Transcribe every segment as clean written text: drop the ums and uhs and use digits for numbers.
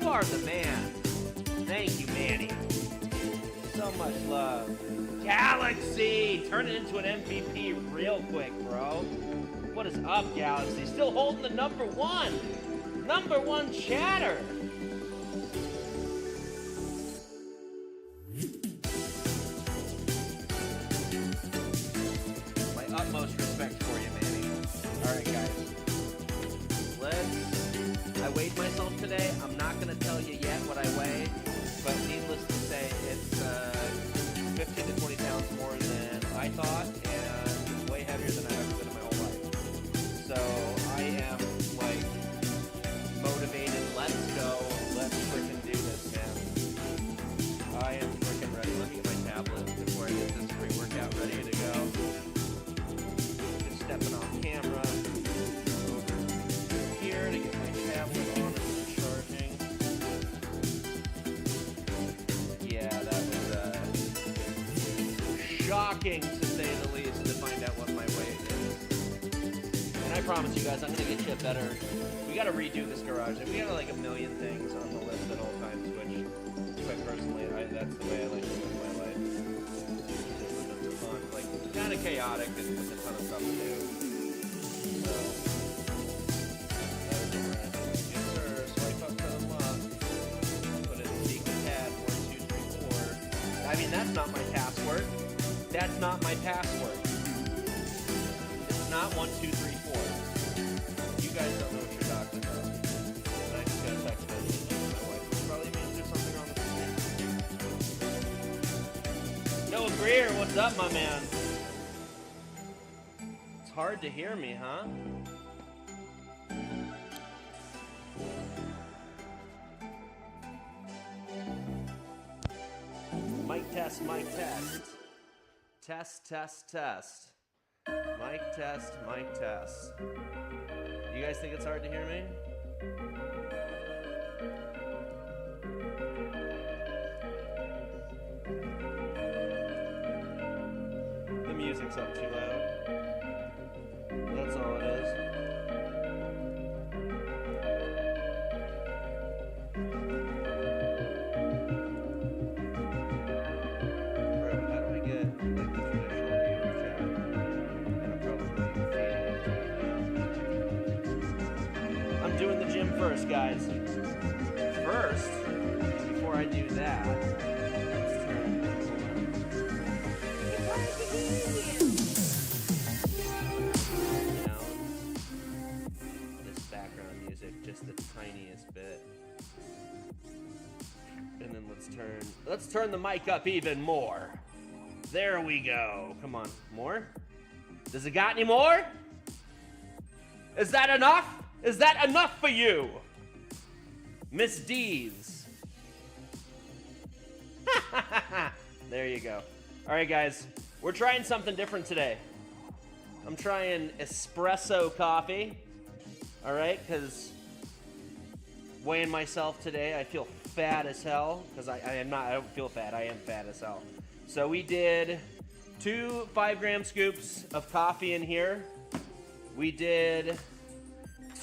you are the man. Thank you, Manny. So much love. Galaxy! Turn it into an MVP real quick, bro. What is up, Galaxy? Still holding the number one. Number one chatter. My utmost respect for you, Manny. Alright, guys. I weighed myself today. I'm not going to tell you yet what I weigh, but needless to say, it's 15 to 20 pounds more than I thought, and way heavier than I've ever been in my whole life. So I am, like, motivated. Let's go. Let's freaking do this, man. I am freaking ready. Let me get my tablet before I get this pre-workout ready to go. Just stepping off camera. Here to get my tablet on and charging. Yeah, that was shocking to say the least to find out what my weight is. And I promise you guys, I'm gonna get you better. We gotta redo this garage. We got like a million things on the list at all times, which, quite personally, that's the way I like to live my life. It's fun, like kind of chaotic and with a ton of stuff to do. So. I mean, that's not my password. That's not my password. It's not 1, 2, 3, 4. You guys don't know what you're talking about. And I just got a text message from my wife, which probably means there's something wrong with the screen. No, Greer, what's up, my man? It's hard to hear me, huh? Mic test, mic test. Test, test, test. Mic test, mic test. You guys think it's hard to hear me? The music's up too loud. That's all it is. First, guys. First, before I do that, let's turn down this background music just the tiniest bit, and then let's turn the mic up even more. There we go. Come on, more. Does it got any more? Is that enough? Is that enough for you? Miss Deez. There you go. All right, guys. We're trying something different today. I'm trying espresso coffee. All right, because weighing myself today, I feel fat as hell. Because I don't feel fat. I am fat as hell. So we did 2 5-gram scoops of coffee in here. We did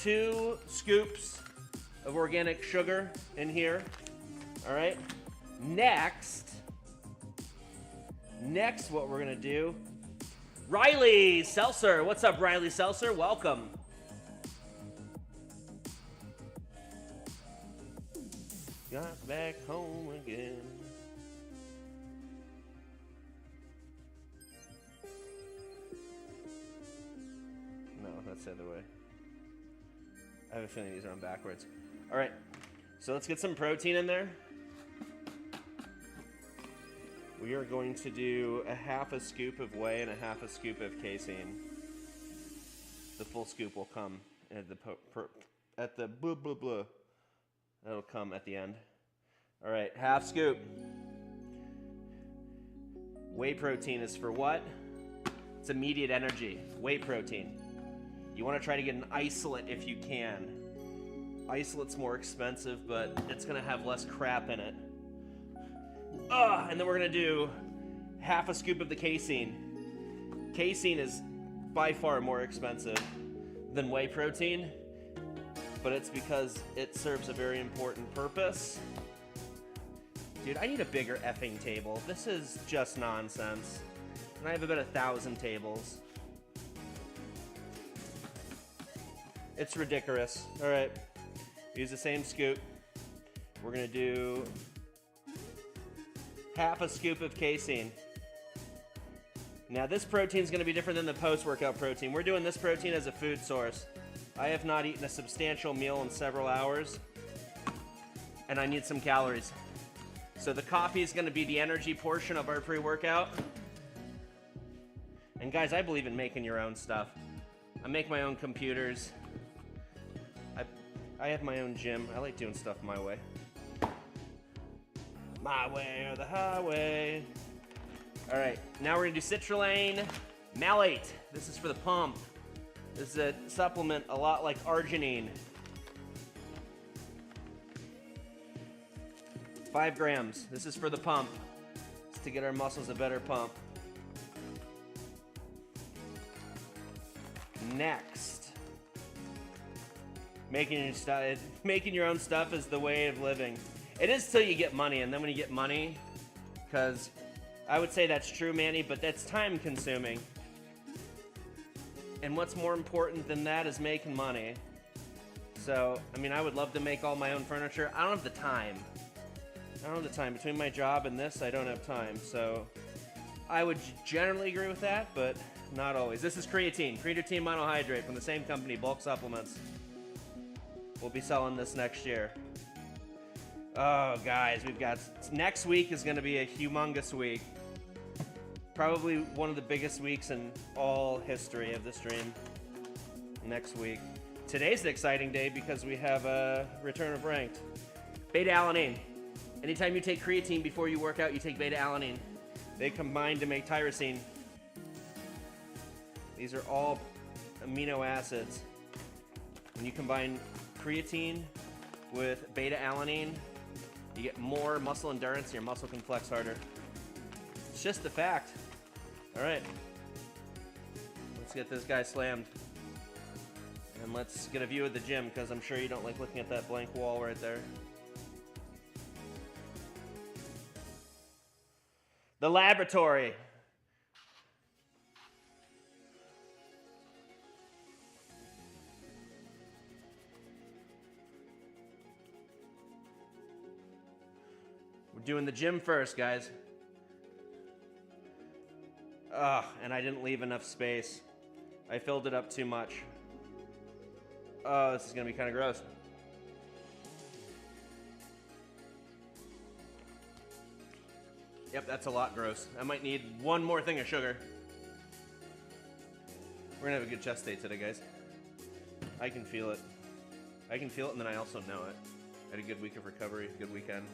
2 scoops of organic sugar in here. All right. Next, what we're gonna do, Riley Seltzer. What's up, Riley Seltzer? Welcome. Got back home again. No, that's the other way. I have a feeling these are on backwards. All right, so let's get some protein in there. We are going to do a half a scoop of whey and a half a scoop of casein. The full scoop will come at the blah, blah, blah. That'll come at the end. All right, half scoop. Whey protein is for what? It's immediate energy. Whey protein. You want to try to get an isolate if you can. Isolate's more expensive, but it's going to have less crap in it. And then we're going to do half a scoop of the casein. Casein is by far more expensive than whey protein. but it's because it serves a very important purpose. Dude, I need a bigger effing table. This is just nonsense. And I have about 1,000 tables. It's ridiculous. All right, use the same scoop. We're gonna do half a scoop of casein. Now this protein is gonna be different than the post-workout protein. We're doing this protein as a food source. I have not eaten a substantial meal in several hours, and I need some calories. So the coffee is gonna be the energy portion of our pre-workout. And guys, I believe in making your own stuff. I make my own computers. I have my own gym. I like doing stuff my way. My way or the highway. All right, now we're gonna do citrulline malate. This is for the pump. This is a supplement a lot like arginine. 5 grams. This is for the pump. It's to get our muscles a better pump. Next. Making your own stuff is the way of living. It is till you get money, and then when you get money, because I would say that's true, Manny, but that's time consuming. And what's more important than that is making money. So, I mean, I would love to make all my own furniture. I don't have the time. I don't have the time. Between my job and this, I don't have time. So, I would generally agree with that, but not always. This is creatine. Creatine monohydrate from the same company, Bulk Supplements. We'll be selling this next year. Oh, guys, we've got... Next week is going to be a humongous week. Probably one of the biggest weeks in all history of the stream. Next week. Today's an exciting day because we have a return of ranked. Beta-alanine. Anytime you take creatine before you work out, you take beta-alanine. They combine to make tyrosine. These are all amino acids. When you combine creatine with beta-alanine, you get more muscle endurance, your muscle can flex harder. It's just a fact. All right, let's get this guy slammed. And let's get a view of the gym, because I'm sure you don't like looking at that blank wall right there. The laboratory. We're doing the gym first, guys. Ugh, and I didn't leave enough space. I filled it up too much. Oh, this is gonna be kind of gross. Yep, that's a lot gross. I might need one more thing of sugar. We're gonna have a good chest day today, guys. I can feel it. I can feel it, and then I also know it. I had a good week of recovery, good weekend.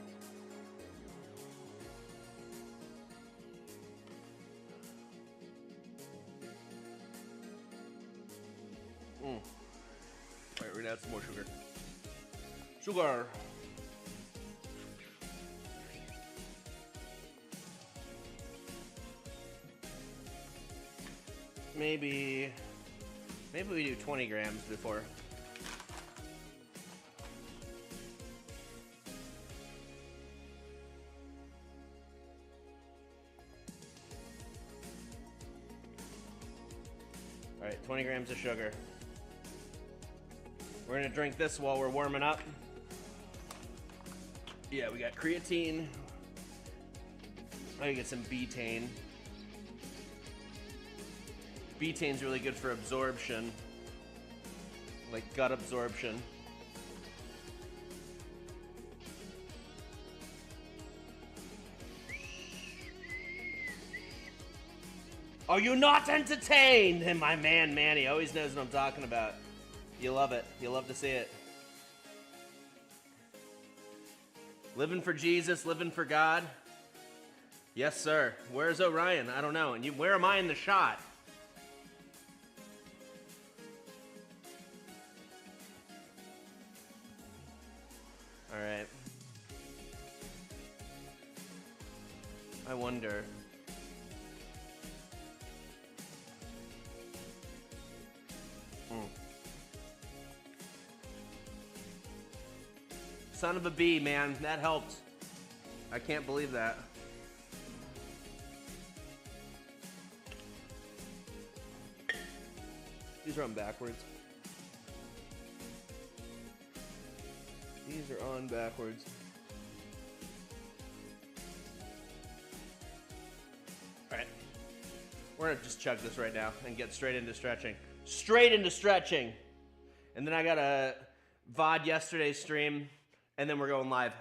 All right, we're gonna add some more sugar. Sugar. Maybe we do 20 grams before. All right, 20 grams of sugar. We're gonna drink this while we're warming up. Yeah, we got creatine. I can get some betaine. Betaine's really good for absorption, like gut absorption. Are you not entertained? And my man Manny always knows what I'm talking about. You love it. You love to see it. Living for Jesus, living for God. Yes, sir. Where's Orion? I don't know. And where am I in the shot? All right. I wonder. Son of a bee, man. That helped. I can't believe that. These are on backwards. These are on backwards. All right. We're gonna just chug this right now and get straight into stretching. Straight into stretching. And then I got a VOD yesterday's stream, and then we're going live.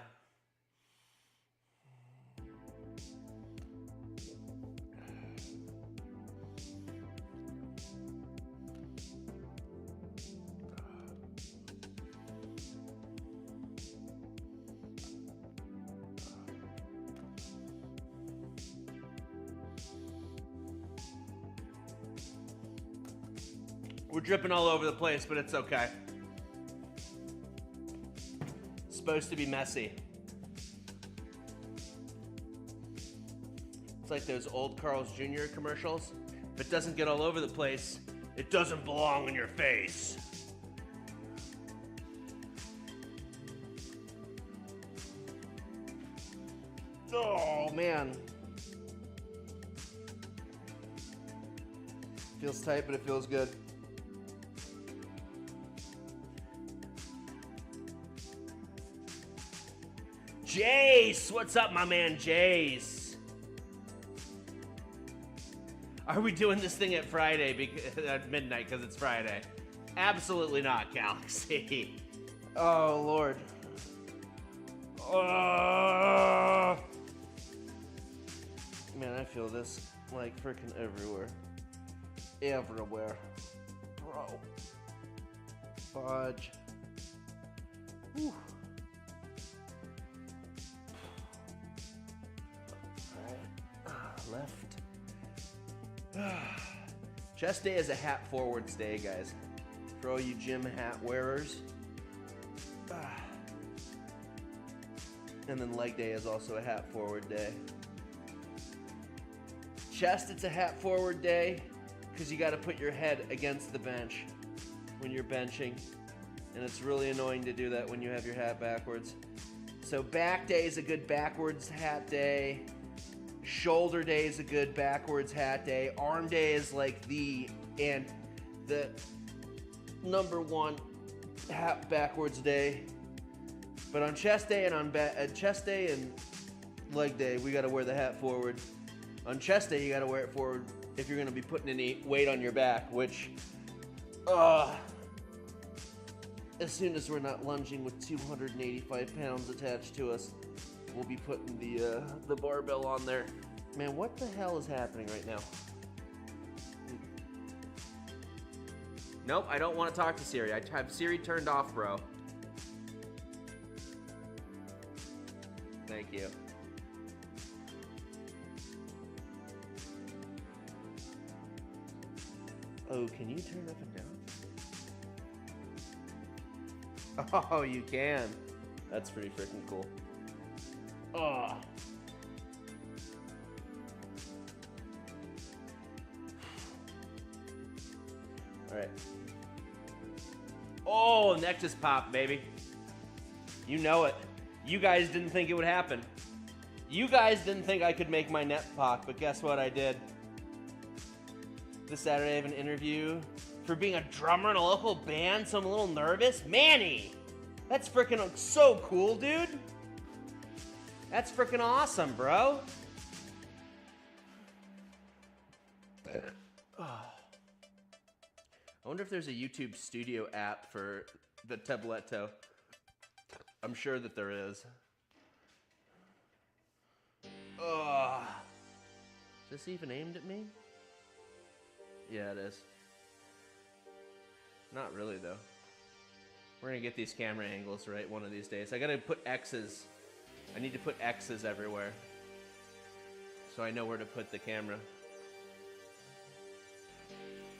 We're dripping all over the place, but it's okay. It's supposed to be messy. It's like those old Carl's Jr. commercials. If it doesn't get all over the place, it doesn't belong in your face. Oh, man. Feels tight, but it feels good. Jace! What's up, my man Jace? Are we doing this thing at Friday at midnight because it's Friday? Absolutely not, Galaxy. Oh, Lord. Man, I feel this like freaking everywhere. Everywhere. Bro. Fudge. Whew. Left. Chest day is a hat forwards day, guys. For all you gym hat wearers. And then leg day is also a hat forward day. Chest, it's a hat forward day because you got to put your head against the bench when you're benching. And it's really annoying to do that when you have your hat backwards. So back day is a good backwards hat day. Shoulder day is a good backwards hat day. Arm day is like the number one hat backwards day. But on chest day and chest day and leg day, we got to wear the hat forward. On chest day, you got to wear it forward if you're going to be putting any weight on your back, which as soon as we're not lunging with 285 pounds attached to us, we'll be putting the barbell on there. Man, what the hell is happening right now? Nope, I don't want to talk to Siri. I have Siri turned off, bro. Thank you. Oh, can you turn up and down? Oh, you can. That's pretty freaking cool. Oh. All right. Oh, neck just popped, baby. You know it. You guys didn't think it would happen. You guys didn't think I could make my neck pop, but guess what I did? This Saturday I have an interview for being a drummer in a local band, so I'm a little nervous. Manny! That's freaking so cool, dude. That's freaking awesome, bro. I wonder if there's a YouTube Studio app for the tabletto. I'm sure that there is. Is this even aimed at me? Yeah, it is. Not really, though. We're gonna get these camera angles right one of these days. I gotta put X's. I need to put X's everywhere, so I know where to put the camera.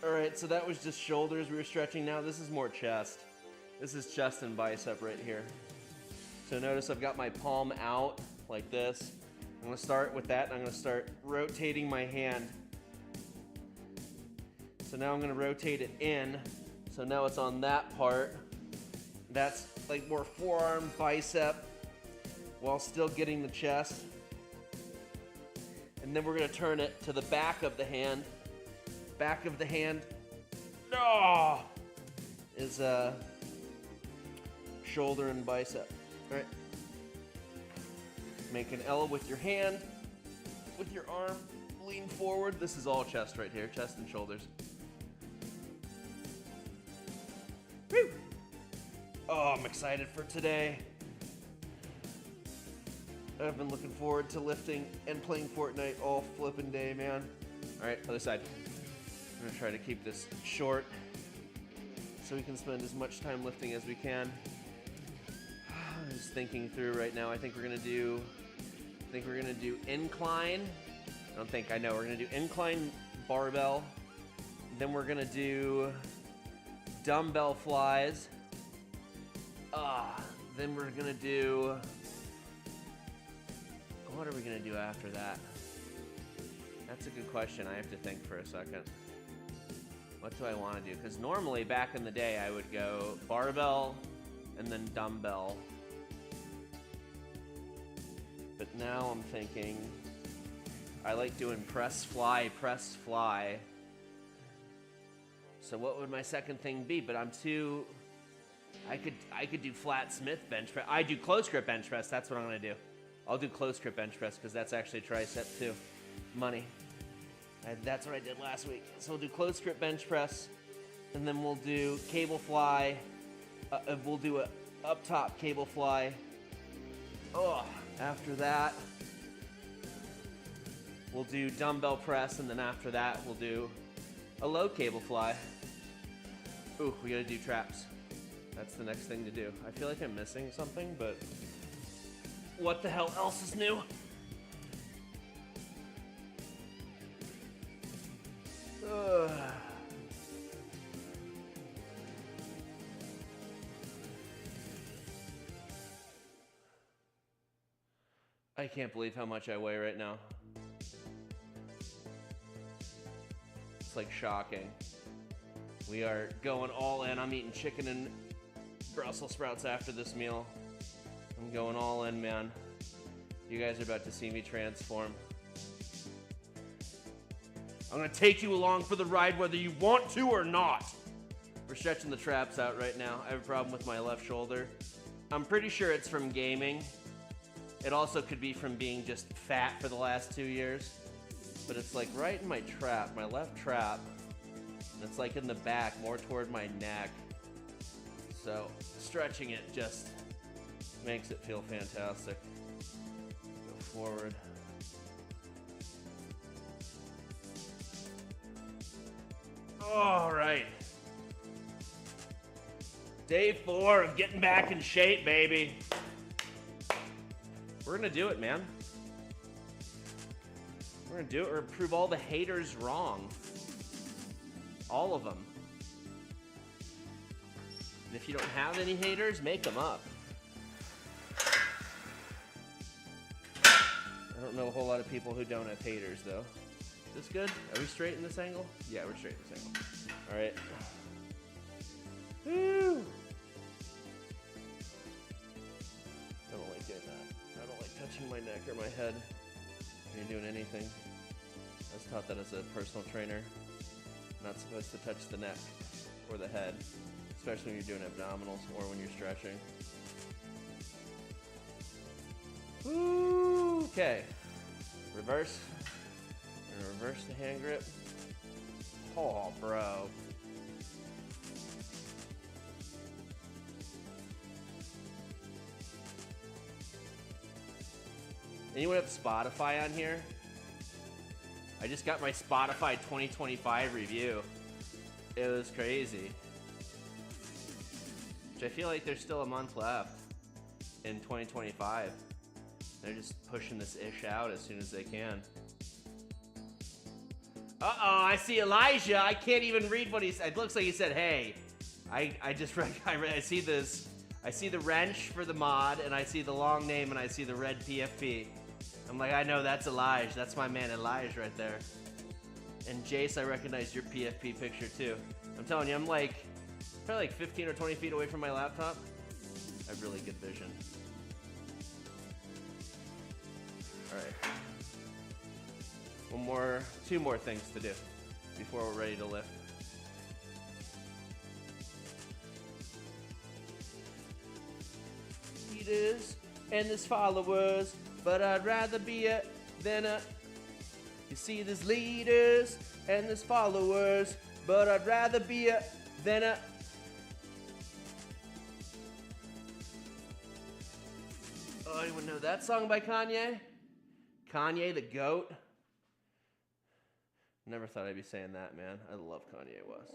All right, so that was just shoulders we were stretching. Now this is more chest. This is chest and bicep right here. So notice I've got my palm out like this. I'm gonna start with that, and I'm gonna start rotating my hand. So now I'm gonna rotate it in. So now it's on that part. That's like more forearm, bicep, while still getting the chest. And then we're gonna turn it to the back of the hand. Back of the hand, is shoulder and bicep. All right. Make an L with your hand, with your arm, lean forward. This is all chest right here, chest and shoulders. Woo! Oh, I'm excited for today. I've been looking forward to lifting and playing Fortnite all flippin' day, man. All right, other side. I'm gonna try to keep this short so we can spend as much time lifting as we can. I'm just thinking through right now. I think we're gonna do incline. I know. We're gonna do incline barbell. Then we're gonna do dumbbell flies. Then we're gonna do, what are we gonna do after that? That's a good question. I have to think for a second. What do I want to do? Because normally back in the day I would go barbell and then dumbbell. But now I'm thinking I like doing press fly. So what would my second thing be? But I'm too, I could do flat Smith bench press. I do close grip bench press. That's what I'm gonna do. I'll do close grip bench press because that's actually tricep too. Money. That's what I did last week. So we'll do close grip bench press, and then we'll do cable fly. We'll do a up top cable fly. After that, we'll do dumbbell press, and then after that, we'll do a low cable fly. Ooh, we gotta do traps. That's the next thing to do. I feel like I'm missing something, but what the hell else is new? I can't believe how much I weigh right now. It's like shocking. We are going all in. I'm eating chicken and Brussels sprouts after this meal. I'm going all in, man. You guys are about to see me transform. I'm gonna take you along for the ride whether you want to or not. We're stretching the traps out right now. I have a problem with my left shoulder. I'm pretty sure it's from gaming. It also could be from being just fat for the last 2 years. But it's like right in my trap, my left trap. And it's like in the back, more toward my neck. So stretching it just makes it feel fantastic. Go forward. All right. Day 4 of getting back in shape, baby. We're gonna do it, man. We're gonna do it or prove all the haters wrong. All of them. And if you don't have any haters, make them up. I don't know a whole lot of people who don't have haters, though. Is this good? Are we straight in this angle? Yeah, we're straight in this angle. All right. Woo! I don't like doing that. I don't like touching my neck or my head when you're doing anything. I was taught that as a personal trainer. Not supposed to touch the neck or the head, especially when you're doing abdominals or when you're stretching. Woo! Okay. Reverse. And reverse the hand grip. Oh, bro. Anyone have Spotify on here? I just got my Spotify 2025 review. It was crazy. Which I feel like there's still a month left in 2025. They're just pushing this ish out as soon as they can. Uh-oh, I see Elijah. I can't even read what he said. It looks like he said, hey. I see this. I see the wrench for the mod, and I see the long name, and I see the red PFP. I'm like, I know that's Elijah. That's my man Elijah right there. And Jace, I recognize your PFP picture too. I'm telling you, I'm like, probably like 15 or 20 feet away from my laptop. have really good vision. All right. Two more things to do before we're ready to lift. Leaders and there's followers, but I'd rather be a than a. You see, there's leaders and there's followers, but I'd rather be a than a. Oh, anyone know that song by Kanye? Kanye the GOAT? Never thought I'd be saying that, man. I love Kanye West.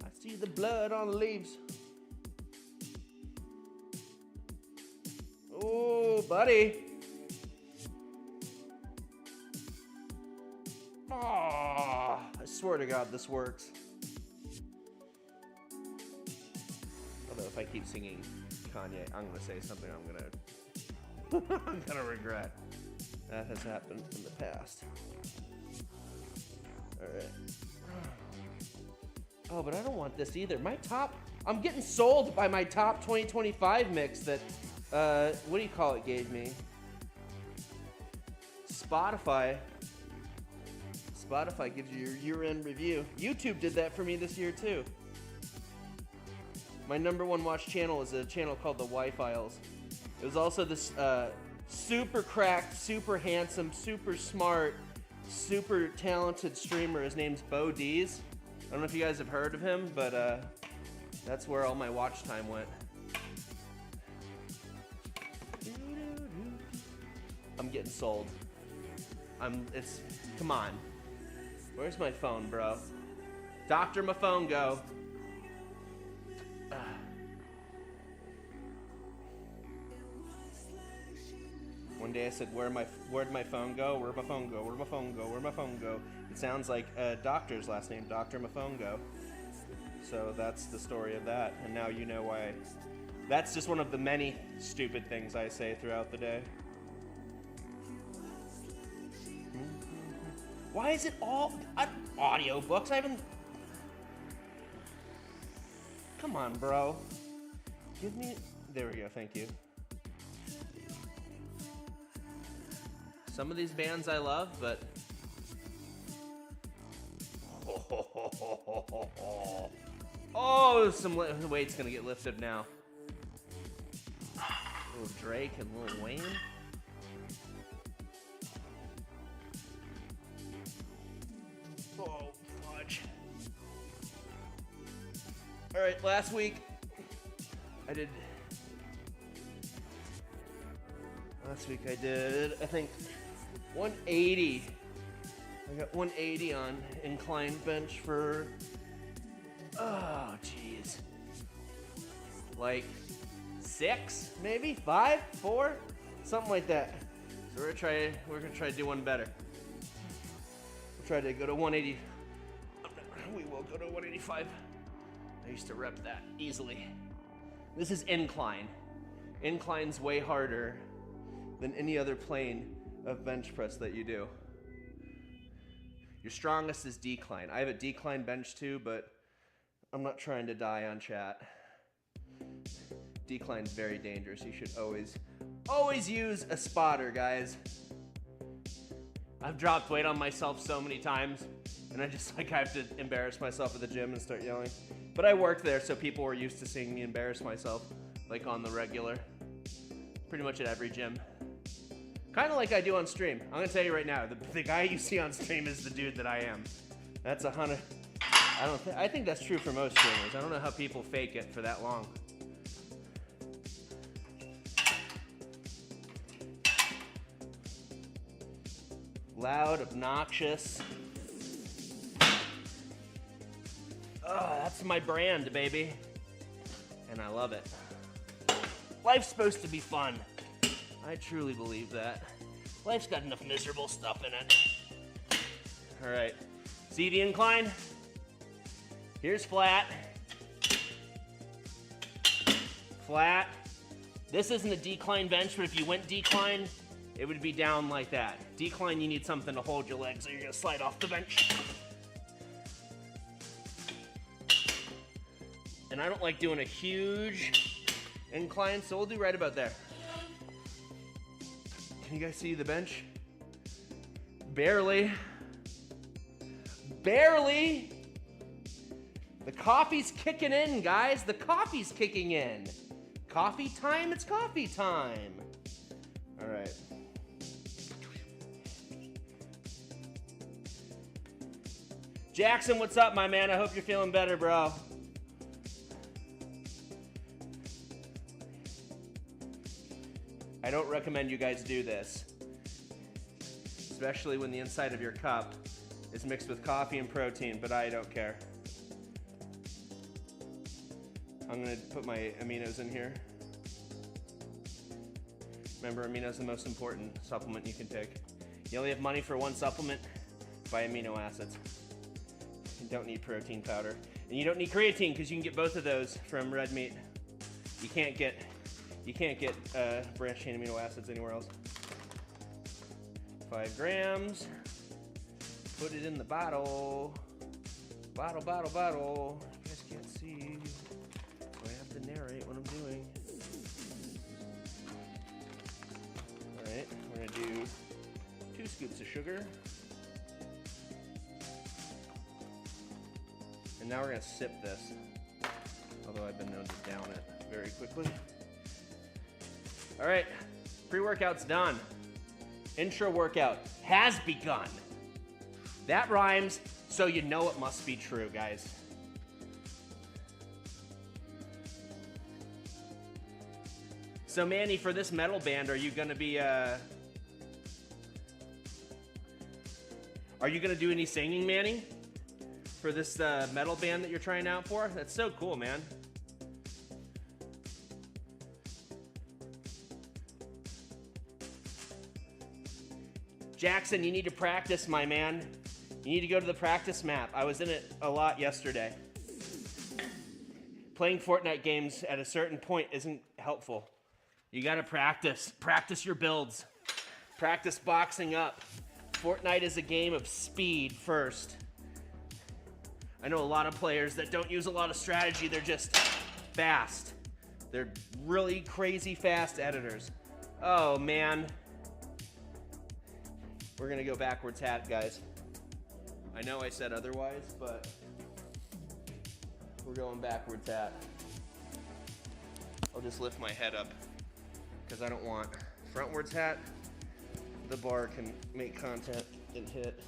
I see the blood on the leaves. Oh, buddy. Oh, I swear to God, this works. Although if I keep singing Kanye, I'm gonna say something I'm gonna regret. That has happened in the past. All right. Oh, but I don't want this either. I'm getting sold by my top 2025 mix that, what do you call it, gave me? Spotify gives you your year-end review. YouTube did that for me this year too. My #1 watch channel is a channel called the Y-Files. It was also this super cracked, super handsome, super smart, super talented streamer. His name's BeauDeez. I don't know if you guys have heard of him, but that's where all my watch time went. I'm getting sold. Come on. Where's my phone, bro? Doctor, my phone go. One day I said, where'd my phone go? Where'd my phone go? Where'd my phone go? Where'd my phone go? It sounds like a doctor's last name, Dr. Maphongo. So that's the story of that. And now you know why. That's just one of the many stupid things I say throughout the day. Why is it all audiobooks? Come on, bro. Give me... There we go, thank you. Some of these bands I love, but... Oh, some weight's gonna get lifted now. Little Drake and Lil Wayne. Oh, fudge. Alright, last week I did, I think, 180. I got 180 on incline bench for, oh, jeez. Like 6, maybe? 5, 4? Something like that. So we're gonna try to do one better. We'll try to go to 180. We will go to 185. I used to rep that easily. This is incline. Incline's way harder than any other plane of bench press that you do. Your strongest is decline. I have a decline bench too, but I'm not trying to die on chat. Decline's very dangerous. You should always use a spotter, guys. I've dropped weight on myself so many times, and I have to embarrass myself at the gym and start yelling. But I worked there, so people were used to seeing me embarrass myself, like on the regular. Pretty much at every gym. Kind of like I do on stream. I'm gonna tell you right now, the guy you see on stream is the dude that I am. That's 100. I think that's true for most streamers. I don't know how people fake it for that long. Loud, obnoxious. Oh, that's my brand, baby. And I love it. Life's supposed to be fun. I truly believe that. Life's got enough miserable stuff in it. All right, see the incline? Here's flat. Flat. This isn't a decline bench, but if you went decline, it would be down like that. Decline, you need something to hold your legs or you're gonna slide off the bench. And I don't like doing a huge incline, so we'll do right about there. Can you guys see the bench? Barely. Barely. The coffee's kicking in, guys. The coffee's kicking in. Coffee time, it's coffee time. All right. Jackson, what's up, my man? I hope you're feeling better, bro. I don't recommend you guys do this, especially when the inside of your cup is mixed with coffee and protein, but I don't care. I'm gonna put my aminos in here. Remember, aminos are the most important supplement you can take. You only have money for one supplement, buy amino acids. You don't need protein powder. And you don't need creatine because you can get both of those from red meat. You can't get branched chain amino acids anywhere else. 5 grams. Put it in the bottle. Bottle, bottle, bottle. You guys can't see, so I have to narrate what I'm doing. All right, we're gonna do 2 scoops of sugar. And now we're gonna sip this, although I've been known to down it very quickly. All right, pre-workout's done. Intro workout has begun. That rhymes, so you know it must be true, guys. So Manny, for this metal band, are you gonna be, are you gonna do any singing, Manny? For this metal band that you're trying out for? That's so cool, man. Jackson, you need to practice, my man. You need to go to the practice map. I was in it a lot yesterday. Playing Fortnite games at a certain point isn't helpful. You gotta practice. Practice your builds. Practice boxing up. Fortnite is a game of speed first. I know a lot of players that don't use a lot of strategy. They're just fast. They're really crazy fast editors. Oh, man. We're gonna go backwards hat, guys. I know I said otherwise, but we're going backwards hat. I'll just lift my head up because I don't want frontwards hat. The bar can make contact and hit.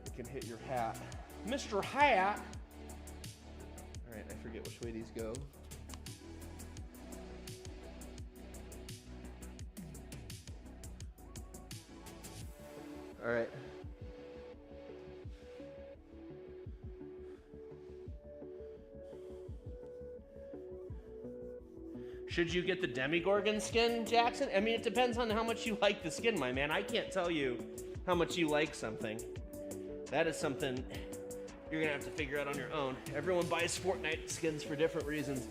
It can hit your hat. Mr. Hat. All right, I forget which way these go. All right. Should you get the Demigorgon skin, Jackson? I mean, it depends on how much you like the skin, my man. I can't tell you how much you like something. That is something you're gonna have to figure out on your own. Everyone buys Fortnite skins for different reasons.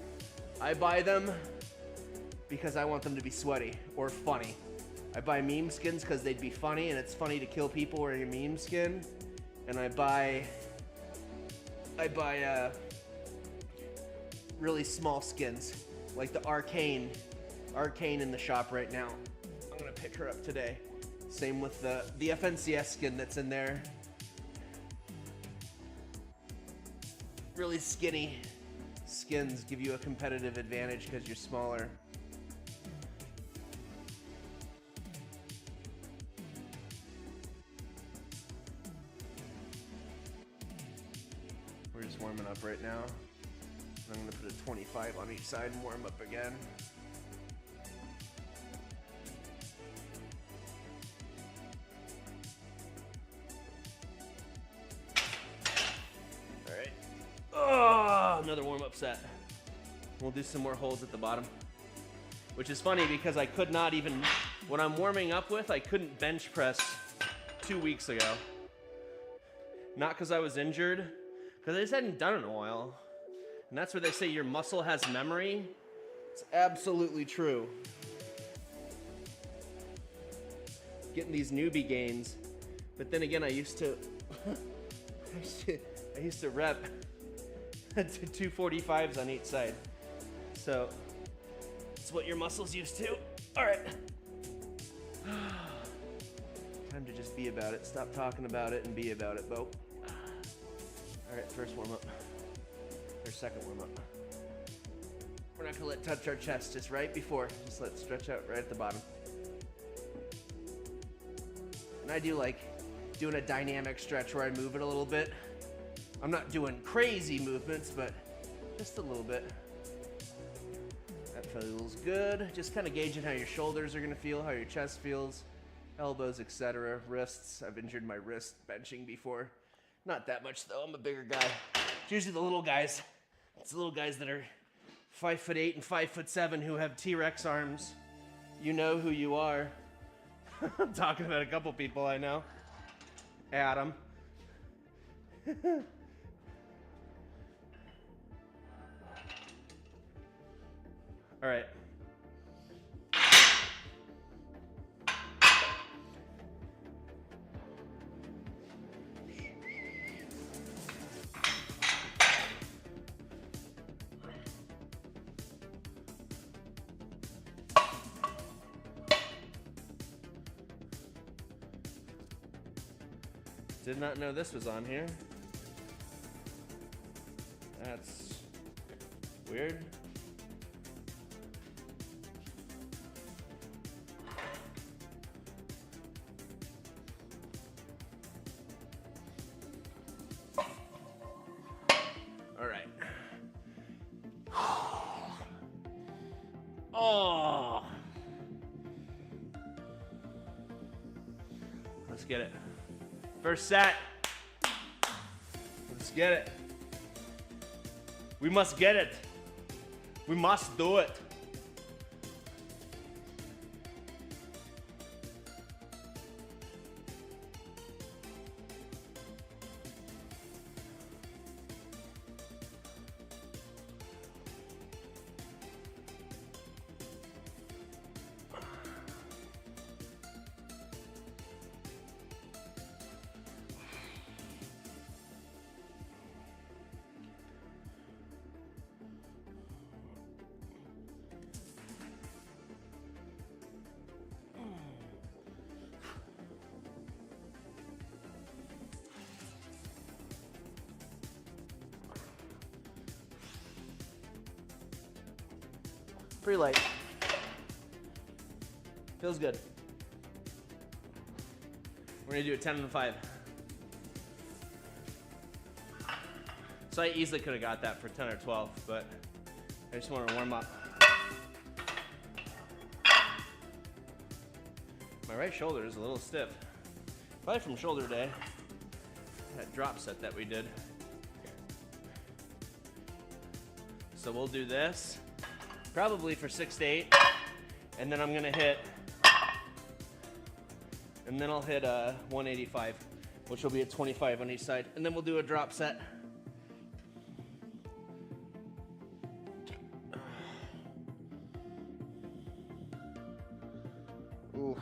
I buy them because I want them to be sweaty or funny. I buy meme skins because they'd be funny, and it's funny to kill people wearing a meme skin. And I buy really small skins, like the Arcane in the shop right now. I'm gonna pick her up today. Same with the FNCS skin that's in there. Really skinny skins give you a competitive advantage because you're smaller. We're just warming up right now. I'm gonna put a 25 on each side and warm up again. All right. Oh, another warm-up set. We'll do some more holds at the bottom, which is funny because I could not even, what I'm warming up with, I couldn't bench press 2 weeks ago. Not because I was injured, because I just hadn't done it in a while. And that's where they say your muscle has memory. It's absolutely true. Getting these newbie gains. But then again, I used to rep Two 45s on each side. So it's what your muscles used to. All right. Time to just be about it. Stop talking about it and be about it, Bo. All right, first warm up. Or second warm up. We're not gonna let it touch our chest, just right before. Just let it stretch out right at the bottom. And I do like doing a dynamic stretch where I move it a little bit. I'm not doing crazy movements, but just a little bit. That feels good. Just kind of gauging how your shoulders are gonna feel, how your chest feels, elbows, etc. Wrists. I've injured my wrist benching before. Not that much though, I'm a bigger guy. It's usually the little guys. It's the little guys that are 5'8" and 5'7" who have T-Rex arms. You know who you are. I'm talking about a couple people I know. Adam. All right. Did not know this was on here. That's weird. All right. Oh. Let's get it. First set. Let's get it. We must get it. We must do it. Pretty light. Feels good. We're gonna do a 10 and a 5. So I easily could have got that for 10 or 12, but I just want to warm up. My right shoulder is a little stiff. Probably from shoulder day. That drop set that we did. So we'll do this. Probably for 6 to 8, and then I'm gonna hit, and then I'll hit 185, which will be a 25 on each side, and then we'll do a drop set. Ooh.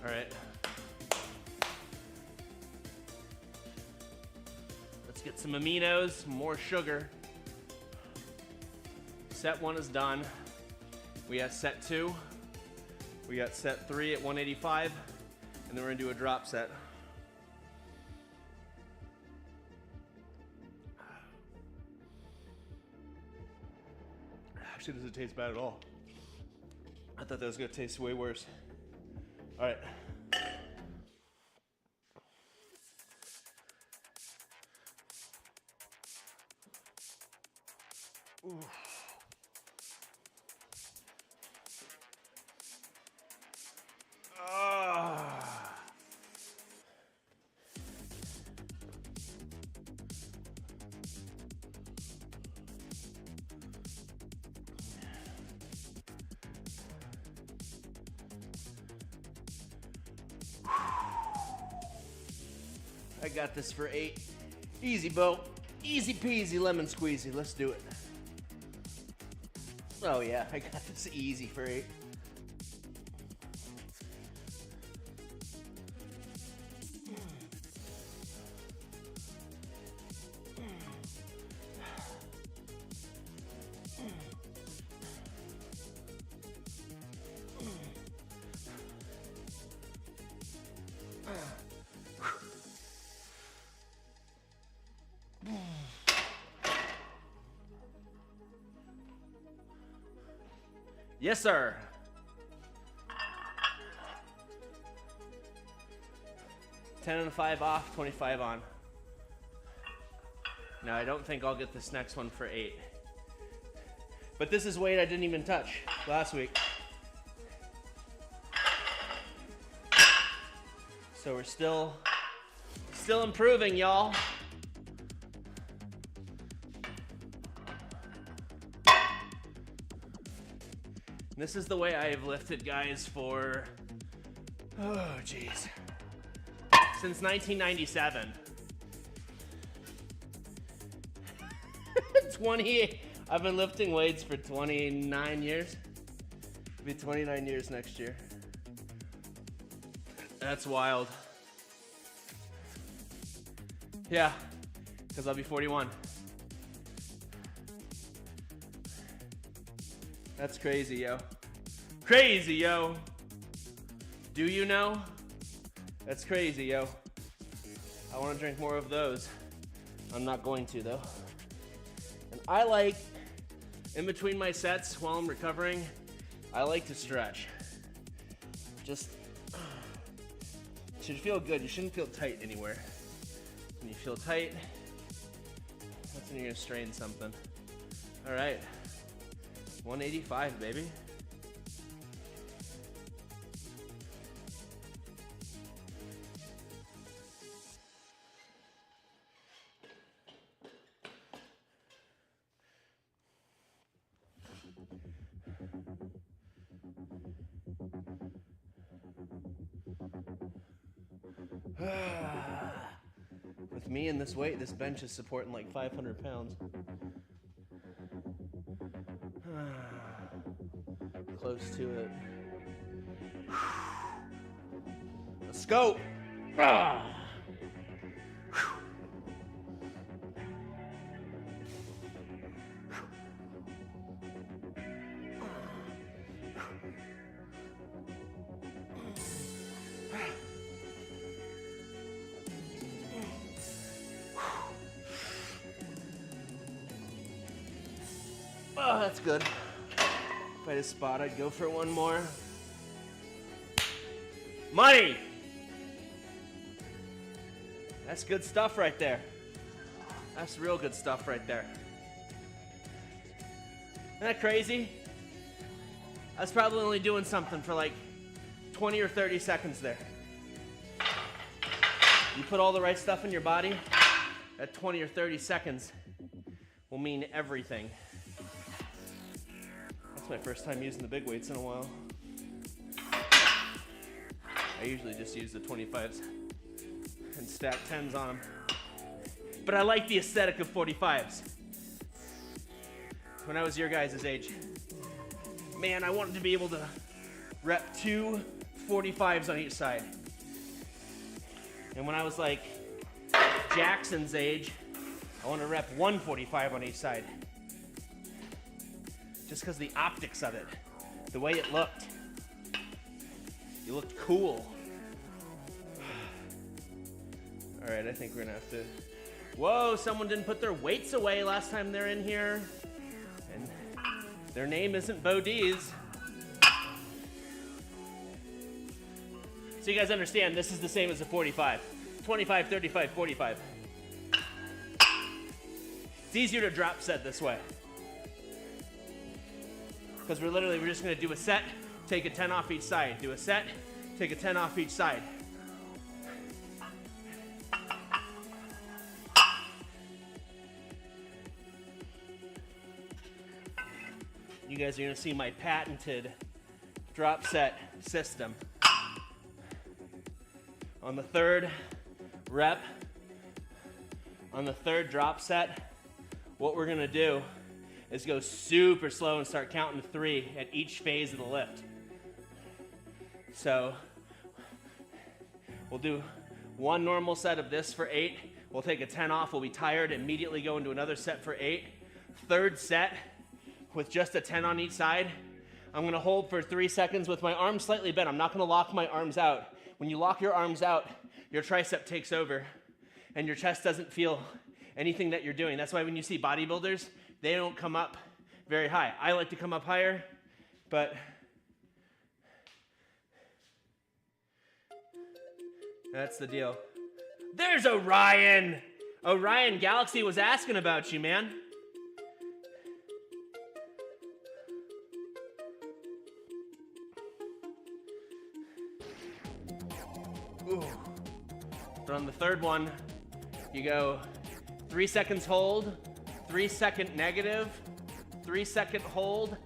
All right. Let's get some aminos, more sugar. Set 1 is done. We have set 2. We got set 3 at 185, and then we're gonna do a drop set. Actually, doesn't taste bad at all. I thought that was gonna taste way worse. All right. Ooh. I got this for 8. Easy, Bo. Easy peasy lemon squeezy. Let's do it. Oh yeah, I got this easy for 8. Yes, sir. $10 and $5 off, $25 on. Now, I don't think I'll get this next one for 8. But this is weight I didn't even touch last week. So we're still improving, y'all. This is the way I have lifted, guys, for, oh, jeez, since 1997. I've been lifting weights for 29 years. It'll be 29 years next year. That's wild. Yeah, because I'll be 41. That's crazy, yo. Crazy, yo. Do you know? That's crazy, yo. I want to drink more of those. I'm not going to, though. And I like, in between my sets while I'm recovering, I like to stretch. Just, it should feel good. You shouldn't feel tight anywhere. When you feel tight, that's when you're gonna strain something. All right. 185, baby. With me and this weight, this bench is supporting like 500 pounds. Close to it. Let's go. Oh, that's good. If I had a spot, I'd go for one more. Money! That's good stuff right there. That's real good stuff right there. Isn't that crazy? I was probably only doing something for like 20 or 30 seconds there. You put all the right stuff in your body, that 20 or 30 seconds will mean everything. That's my first time using the big weights in a while. I usually just use the 25s and stack 10s on them. But I like the aesthetic of 45s. When I was your guys' age, man, I wanted to be able to rep 2 45s on each side. And when I was like Jackson's age, I wanted to rep 1 45 on each side. Just because the optics of it, the way it looked. You looked cool. All right, I think we're gonna have to. Whoa, someone didn't put their weights away last time they're in here. And their name isn't BeauDeez. So you guys understand, this is the same as a 45. 25, 35, 45. It's easier to drop set this way. Because we're just gonna do a set, take a 10 off each side. Do a set, take a 10 off each side. You guys are gonna see my patented drop set system. On the third rep, On the third drop set, what we're gonna do is go super slow and start counting to 3 at each phase of the lift. So we'll do one normal set of this for 8. We'll take a 10 off, we'll be tired, immediately go into another set for 8. Third set with just a 10 on each side. I'm gonna hold for 3 seconds with my arms slightly bent. I'm not gonna lock my arms out. When you lock your arms out, your tricep takes over and your chest doesn't feel anything that you're doing. That's why when you see bodybuilders, they don't come up very high. I like to come up higher, but that's the deal. There's Orion! Orion, Galaxy was asking about you, man. Ooh. But on the third one, you go 3 seconds hold, 3 second negative, 3 second hold,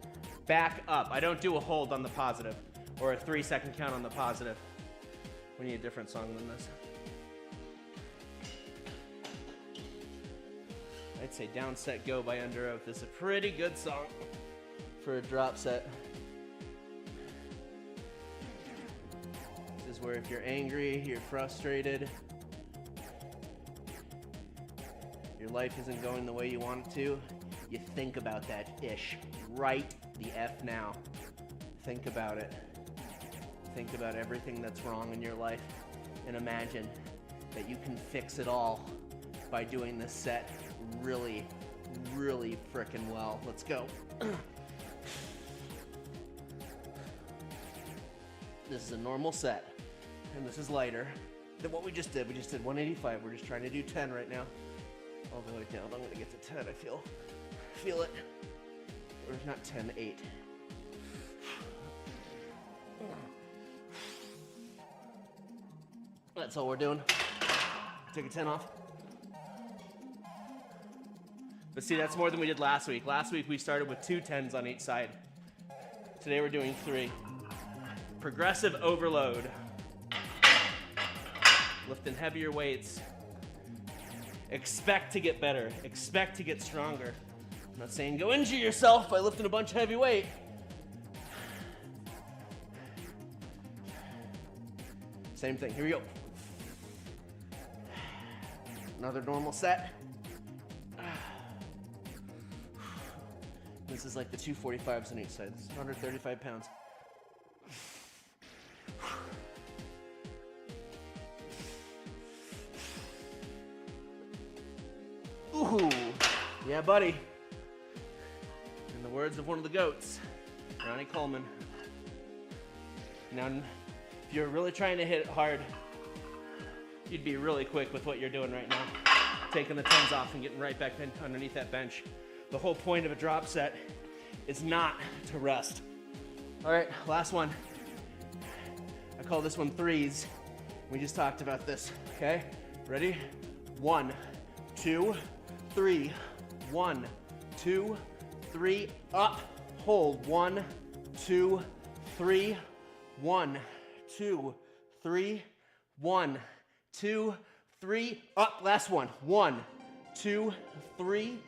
back up. I don't do a hold on the positive or a 3 second count on the positive. We need a different song than this. I'd say Down, Set, Go by Under Oath is a pretty good song for a drop set. This is where if you're angry, you're frustrated, your life isn't going the way you want it to, you think about that ish. Write the F now. Think about it. Think about everything that's wrong in your life and imagine that you can fix it all by doing this set really, really frickin' well. Let's go. This is a normal set, and this is lighter than what we just did. We just did 185. We're just trying to do 10 right now. All the way down. I'm gonna get to 10. I feel it. Or not 10, 8. That's all we're doing. Take a 10 off. But see, that's more than we did last week. Last week we started with 2 10s on each side. Today we're doing 3. Progressive overload. Lifting heavier weights. Expect to get better. Expect to get stronger. I'm not saying go injure yourself by lifting a bunch of heavy weight. Same thing. Here we go. Another normal set. This is like the 245s on each side. This is 135 pounds. Ooh, yeah, buddy. In the words of one of the GOATs, Ronnie Coleman. Now, if you're really trying to hit it hard, you'd be really quick with what you're doing right now. Taking the 10s off and getting right back underneath that bench. The whole point of a drop set is not to rest. All right, last one. I call this one 3s. We just talked about this, okay? Ready? 1, 2, 3. 1, 2, 3. Up. Hold. 1, 2, 3. 1, 2, 3. 1, 2, 3. Up. Last one. 1, 2, 3.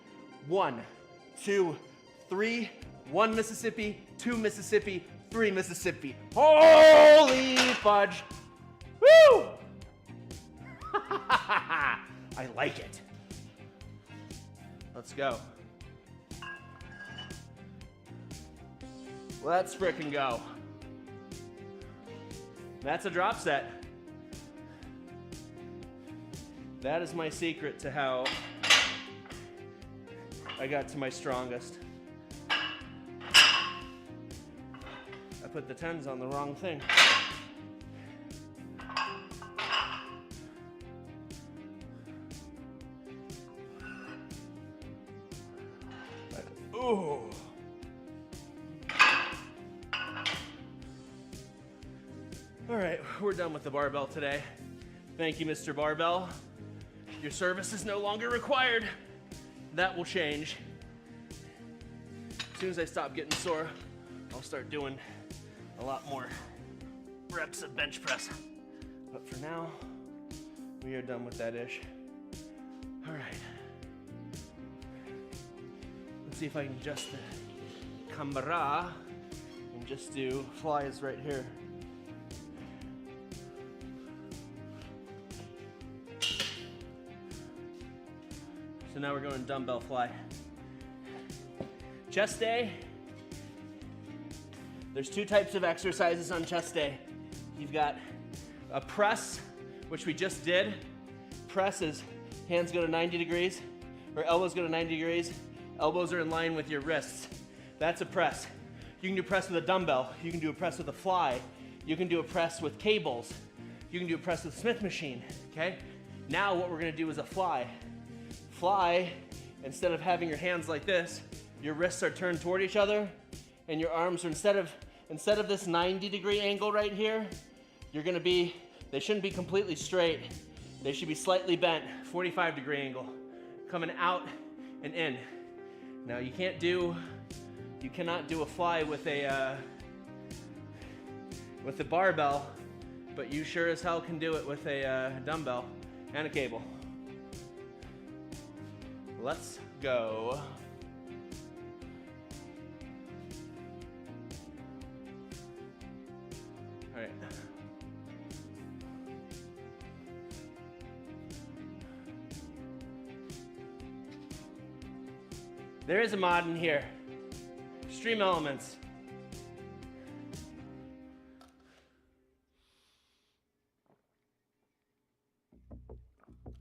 1, 2, 3. 1 Mississippi, 2 Mississippi, 3 Mississippi. Holy fudge. Woo! I like it. Let's go. Let's frickin' go. That's a drop set. That is my secret to how I got to my strongest. I put the 10s on the wrong thing. Ooh. All right, we're done with the barbell today. Thank you, Mr. Barbell. Your service is no longer required. That will change. As soon as I stop getting sore, I'll start doing a lot more reps of bench press. But for now, we are done with that ish. All right. Let's see if I can adjust the camera and just do flies right here. So now we're going dumbbell fly. Chest day. There's two types of exercises on chest day. You've got a press, which we just did. Press is hands go to 90 degrees, or elbows go to 90 degrees. Elbows are in line with your wrists. That's a press. You can do press with a dumbbell. You can do a press with a fly. You can do a press with cables. You can do a press with a Smith machine, okay? Now what we're gonna do is a fly. Fly, instead of having your hands like this, your wrists are turned toward each other, and your arms are, instead of this 90-degree angle right here, they shouldn't be completely straight. They should be slightly bent, 45-degree angle, coming out and in. Now you cannot do a fly with a barbell, but you sure as hell can do it with a dumbbell and a cable. Let's go. All right. There is a mod in here. Stream Elements.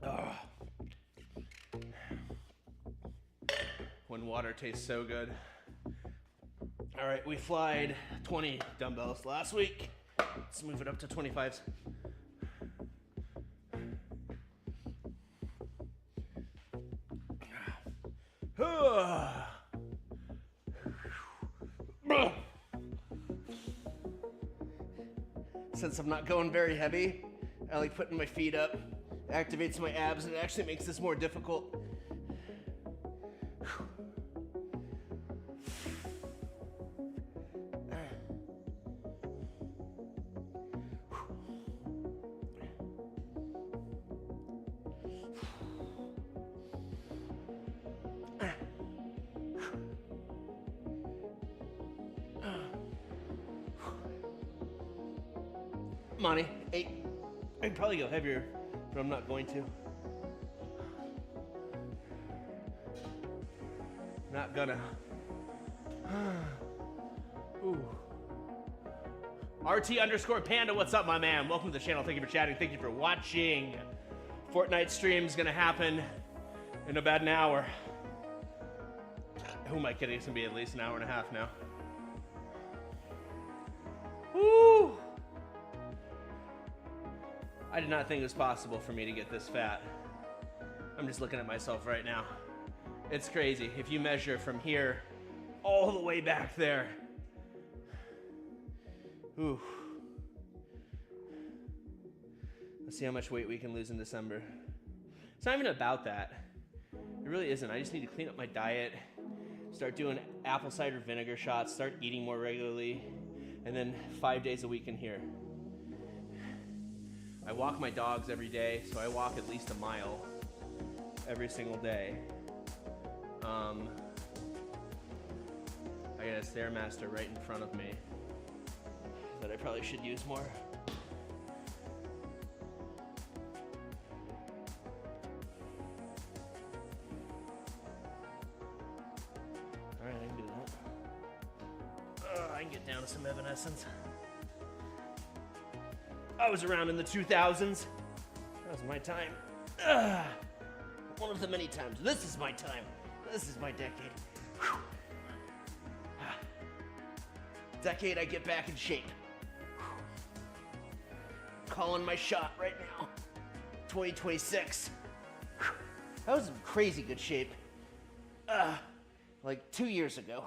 Oh. When water tastes so good. All right, we flied 20 dumbbells last week. Let's move it up to 25s. Since I'm not going very heavy, I like putting my feet up. It activates my abs and it actually makes this more difficult. Money, 8. I'd probably go heavier, but I'm not going to. Not gonna. Ooh. RT_Panda, what's up, my man? Welcome to the channel. Thank you for chatting. Thank you for watching. Fortnite stream is gonna happen in about an hour. Who am I kidding? It's gonna be at least an hour and a half now. Woo! I did not think it was possible for me to get this fat. I'm just looking at myself right now. It's crazy. If you measure from here all the way back there. Ooh. Let's see how much weight we can lose in December. It's not even about that. It really isn't. I just need to clean up my diet, start doing apple cider vinegar shots, start eating more regularly, and then 5 days a week in here. I walk my dogs every day, so I walk at least a mile every single day. I got a Stairmaster right in front of me that I probably should use more. All right, I can do that. I can get down to some Evanescence. I was around in the 2000s. That was my time. One of the many times. This is my time. This is my decade. Whew. Decade I get back in shape. Whew. Calling my shot right now. 2026. Whew. I was in crazy good shape. Like 2 years ago.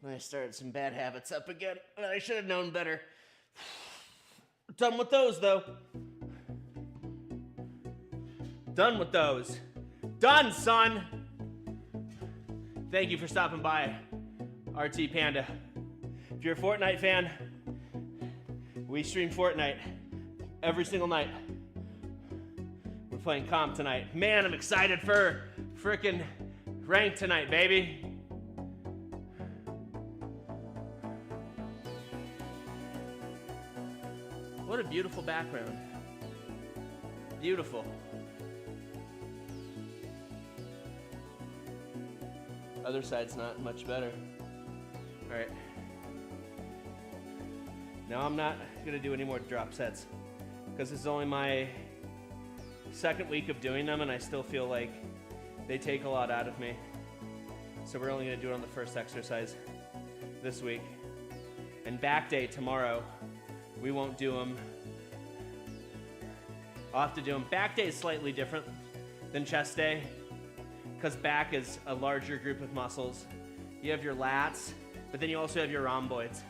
Then I started some bad habits up again. I should have known better. Done with those, though. Done with those. Done, son! Thank you for stopping by, RT Panda. If you're a Fortnite fan, We stream Fortnite every single night. We're playing comp tonight. Man, I'm excited for frickin' rank tonight, baby. What a beautiful background. Beautiful. Other side's not much better. All right. Now I'm not gonna do any more drop sets because this is only my second week of doing them and I still feel like they take a lot out of me. So we're only gonna do it on the first exercise this week. And back day tomorrow, we won't do them. I'll have to do them. Back day is slightly different than chest day because back is a larger group of muscles. You have your lats, but then you also have your rhomboids.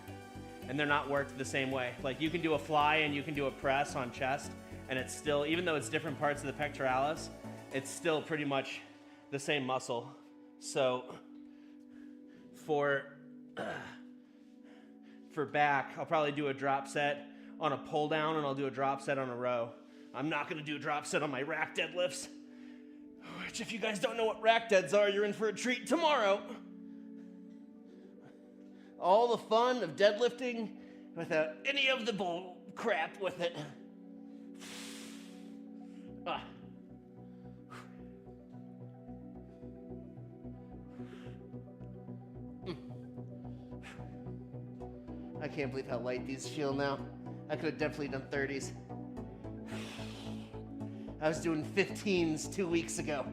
And they're not worked the same way. Like you can do a fly and you can do a press on chest and it's still, even though it's different parts of the pectoralis, it's still pretty much the same muscle. So for back, I'll probably do a drop set on a pull down and I'll do a drop set on a row. I'm not gonna do a drop set on my rack deadlifts, which if you guys don't know what rack deads are, you're in for a treat tomorrow. All the fun of deadlifting without any of the bull crap with it. Ah. I can't believe how light these feel now. I could have definitely done 30s. I was doing 15s 2 weeks ago.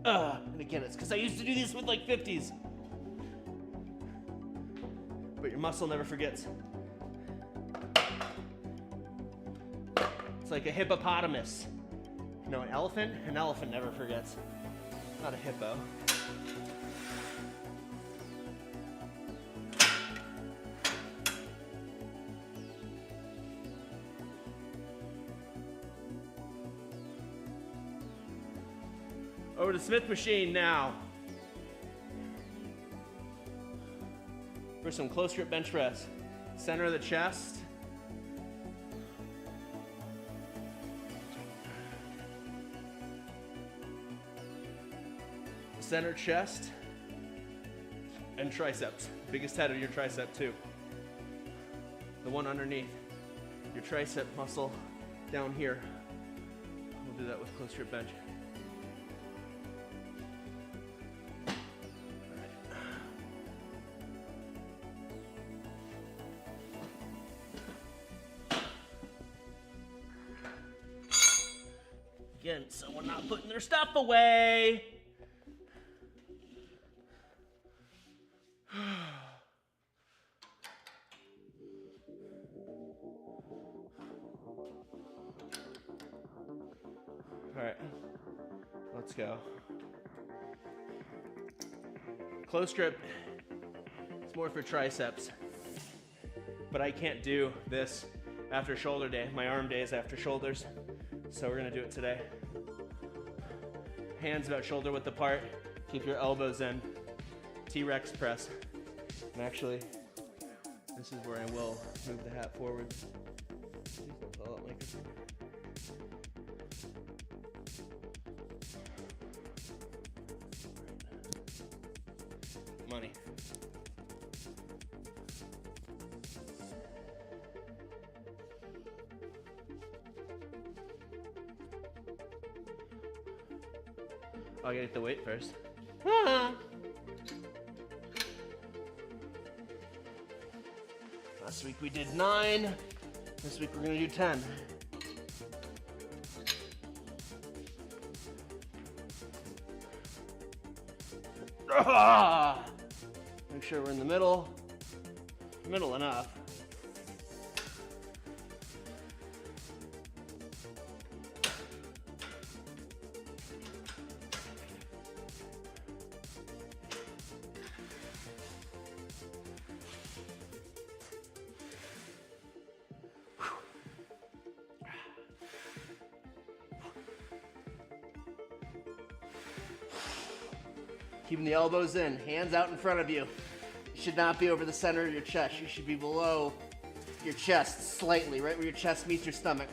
And again, it's because I used to do these with like 50s. But your muscle never forgets. It's like a hippopotamus. You know, an elephant never forgets. Not a hippo. Over to Smith machine now. For some close grip bench press. Center of the chest. Center chest. And triceps. Biggest head of your tricep too. The one underneath your tricep muscle down here. We'll do that with close grip bench. Again, someone not putting their stuff away. All right, let's go. Close grip, it's more for triceps, but I can't do this after shoulder day. My arm day is after shoulders. So we're gonna do it today. Hands about shoulder width apart. Keep your elbows in. T-Rex press. And actually, this is where I will move the hat forward. Money. I gotta get the weight first. Last week we did 9. This week we're gonna do 10. Make sure we're in the middle. Middle enough. Keeping the elbows in, hands out in front of you. should not be over the center of your chest. You should be below your chest slightly, right where your chest meets your stomach.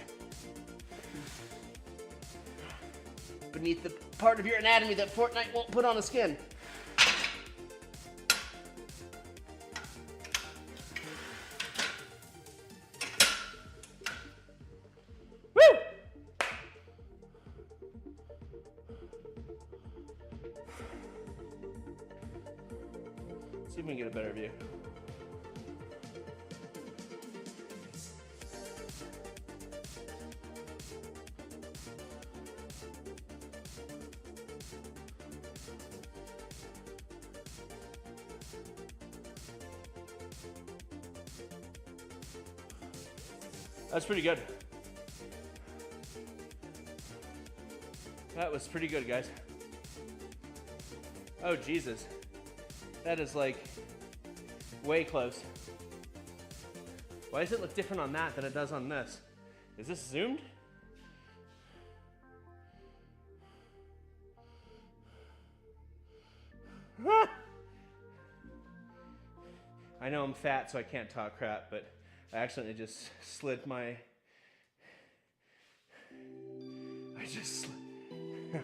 Beneath the part of your anatomy that Fortnite won't put on the skin. Woo! See if we can get a better view. That's pretty good. That was pretty good, guys. Oh, Jesus. That is like way close. Why does it look different on that than it does on this? Is this zoomed? I know I'm fat, so I can't talk crap, but I accidentally just slid my...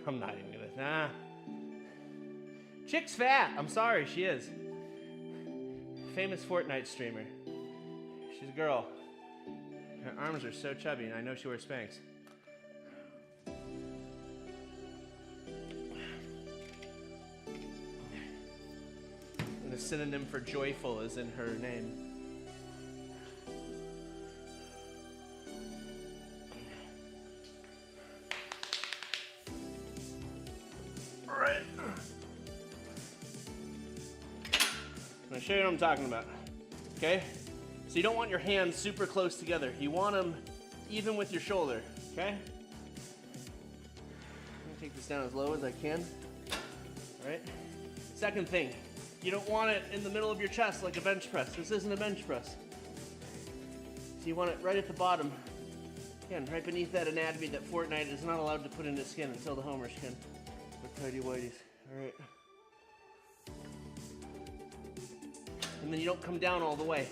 I'm not even gonna... Nah. Chick's fat. I'm sorry, she is. Famous Fortnite streamer. She's a girl. Her arms are so chubby, and I know she wears Spanx. And a synonym for joyful is in her name. I'm gonna show you what I'm talking about, okay? So you don't want your hands super close together. You want them even with your shoulder, okay? I'm gonna take this down as low as I can, all right? Second thing, you don't want it in the middle of your chest like a bench press. This isn't a bench press. So you want it right at the bottom. Again, right beneath that anatomy that Fortnite is not allowed to put in its skin until the Homer skin with tighty whities, all right? And then you don't come down all the way.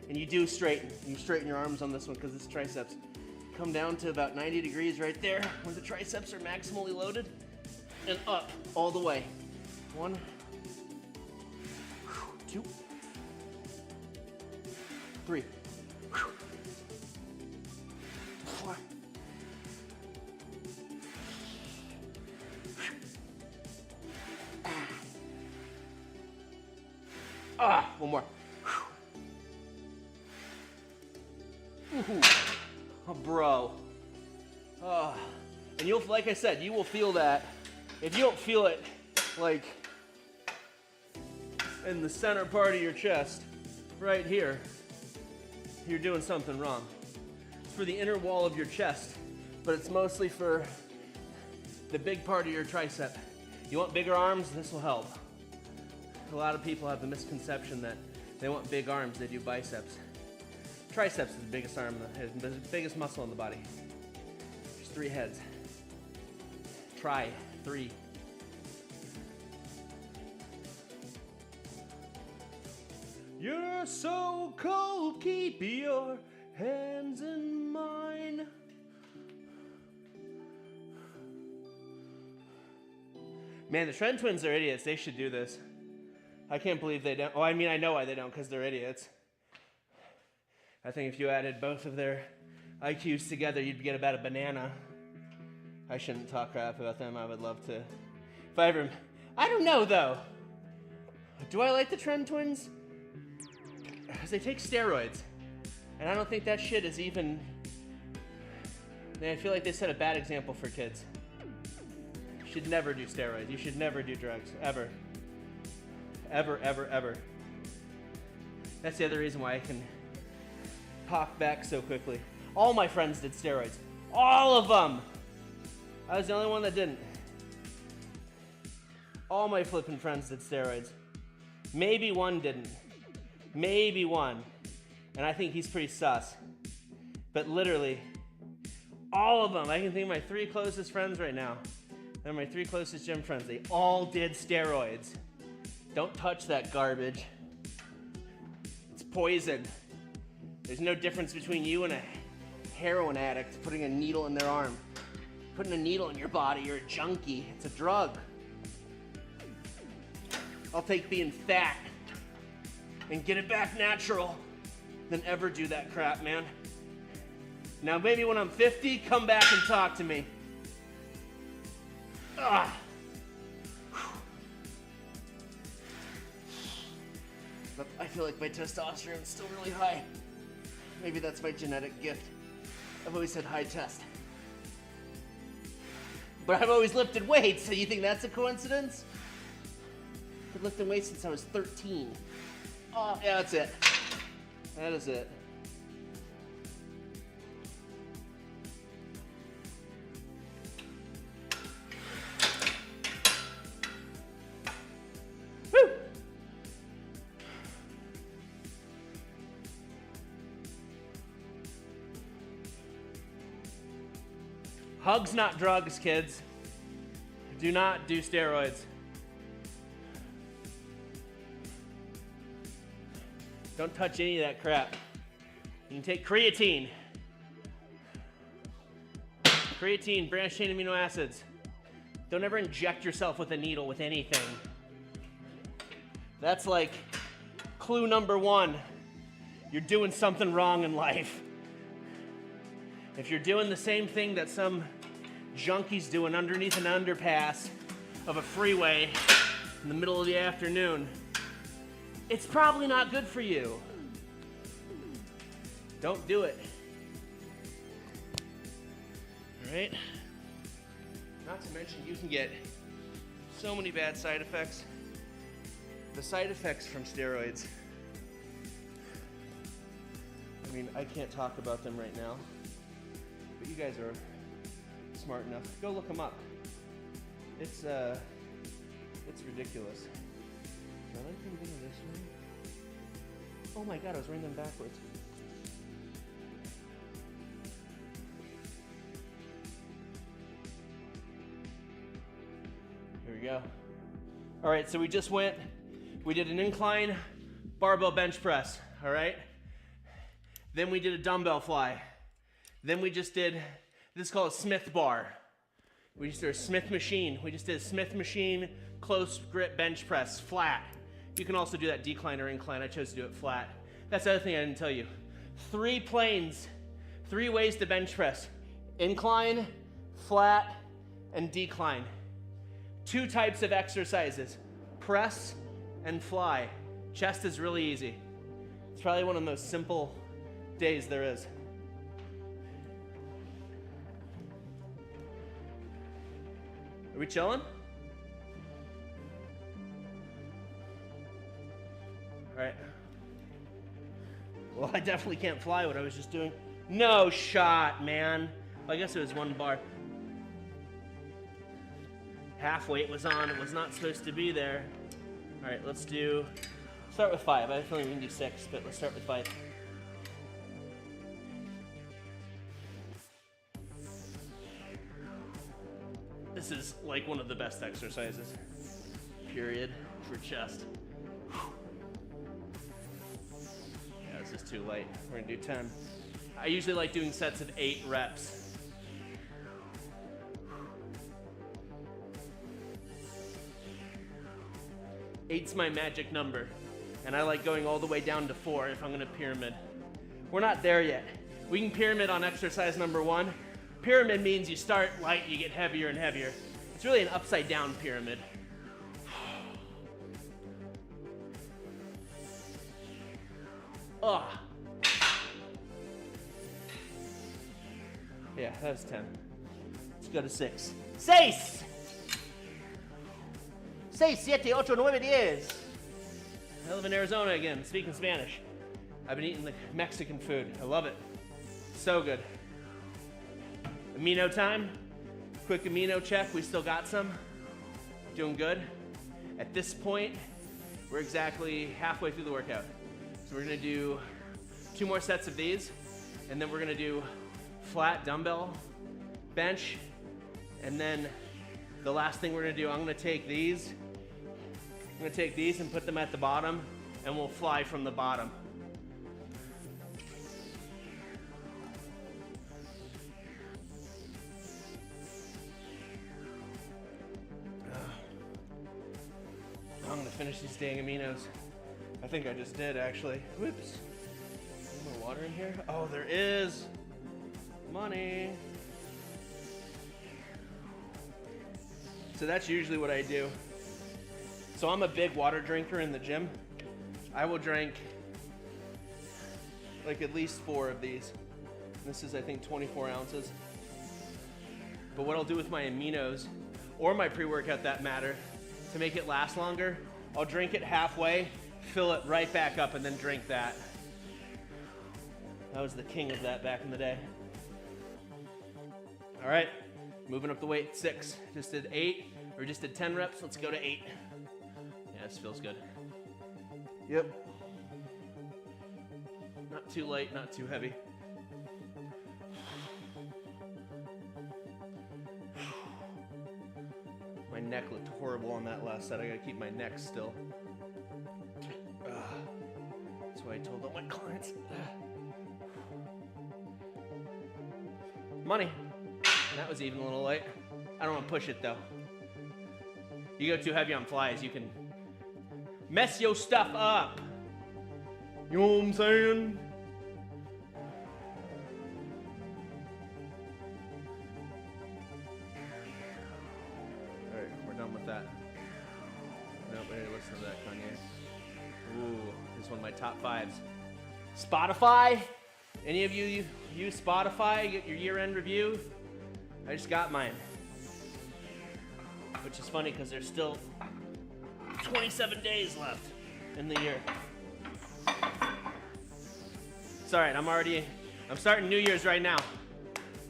And you do straighten. You straighten your arms on this one because it's triceps. Come down to about 90 degrees right there where the triceps are maximally loaded. And up all the way. 1, 2, 3, 4. One more. Oh, bro. And you'll, like I said, you will feel that. If you don't feel it, like, in the center part of your chest, right here, you're doing something wrong. It's for the inner wall of your chest, but it's mostly for the big part of your tricep. You want bigger arms? This will help. A lot of people have the misconception that they want big arms, they do biceps. Triceps is the biggest arm, the biggest muscle in the body. There's 3 heads. Try 3. You're so cold, keep your hands in mine. Man, the Trend Twins are idiots. They should do this. I can't believe they don't. Oh, I mean, I know why they don't, because they're idiots. I think if you added both of their IQs together, you'd get about a banana. I shouldn't talk crap about them. I would love to. If I ever... I don't know, though. Do I like the Trend Twins? Because they take steroids. And I don't think that shit is even... I feel like they set a bad example for kids. You should never do steroids. You should never do drugs. Ever. Ever, ever, ever. That's the other reason why I can talk back so quickly. All my friends did steroids. All of them! I was the only one that didn't. All my flippin' friends did steroids. Maybe one didn't. Maybe one. And I think he's pretty sus. But literally, all of them. I can think of my 3 closest friends right now. They're my 3 closest gym friends. They all did steroids. Don't touch that garbage. It's poison. There's no difference between you and a heroin addict putting a needle in their arm. Putting a needle in your body, you're a junkie. It's a drug. I'll take being fat and get it back natural than ever do that crap, man. Now maybe when I'm 50, come back and talk to me. Ah. But I feel like my testosterone's still really high. Maybe that's my genetic gift. I've always had high test. But I've always lifted weights, so you think that's a coincidence? I've been lifting weights since I was 13. Oh, yeah, that's it. That is it. Woo! Hugs, not drugs, kids. Do not do steroids. Don't touch any of that crap. You can take creatine. Creatine, branched chain amino acids. Don't ever inject yourself with a needle with anything. That's like clue number 1. You're doing something wrong in life. If you're doing the same thing that some junkie's doing underneath an underpass of a freeway in the middle of the afternoon, it's probably not good for you. Don't do it. All right? Not to mention you can get so many bad side effects. The side effects from steroids, I mean, I can't talk about them right now, but you guys are smart enough. Go look them up. It's ridiculous. Did I think this way? Oh my God, I was reading them backwards. Here we go. All right, so we did an incline barbell bench press, all right? Then we did a dumbbell fly. Then we just did, this is called a Smith bar. We just did a Smith machine. We just did a Smith machine close grip bench press, flat. You can also do that decline or incline. I chose to do it flat. That's the other thing I didn't tell you. 3 planes, 3 ways to bench press. Incline, flat, and decline. 2 types of exercises, press and fly. Chest is really easy. It's probably one of the most simple days there is. Are we chilling? All right. Well, I definitely can't fly what I was just doing. No shot, man. Well, I guess it was 1 bar. Half weight was on. It was not supposed to be there. All right, let's start with 5. I have a feeling we can do 6, but let's start with 5. This is like one of the best exercises, period, for chest. Yeah, this is too light. We're gonna do 10. I usually like doing sets of 8 reps. Eight's my magic number, and I like going all the way down to 4 if I'm gonna pyramid. We're not there yet. We can pyramid on exercise number 1. Pyramid means you start light, you get heavier and heavier. It's really an upside down pyramid. Oh. Yeah, that was 10. Let's go to 6. 6! 6, 7, 8, 9, 10. I live in Arizona again, speaking Spanish. I've been eating the Mexican food. I love it. So good. Amino time. Quick amino check. We still got some. Doing good. At this point, we're exactly halfway through the workout. So we're gonna do 2 more sets of these, and then we're gonna do flat dumbbell bench, and then the last thing we're gonna do, I'm gonna take these gonna take these and put them at the bottom, and we'll fly from the bottom. I'm gonna finish these dang aminos. I think I just did, actually. Whoops. Any more water in here? Oh, there is. Money. So that's usually what I do. So I'm a big water drinker in the gym. I will drink like at least 4 of these. This is, I think, 24 ounces. But what I'll do with my aminos, or my pre-workout that matter, to make it last longer, I'll drink it halfway, fill it right back up, and then drink that. I was the king of that back in the day. All right, moving up the weight, 6. Just did 8, or just did 10 reps. Let's go to 8. Yeah, this feels good. Yep. Not too light, not too heavy. My neck looked horrible on that last set. I gotta keep my neck still. That's what I told all my clients. Money. And that was even a little light. I don't want to push it though. You go too heavy on flies, you can mess your stuff up. You know what I'm saying? Alright, we're done with that. Nope, I didn't listen to that, Kanye. Ooh, this is one of my top 5s. Spotify? Any of you use Spotify? Get your year-end review? I just got mine. Which is funny because there's still 27 days left in the year. It's alright, I'm starting New Year's right now.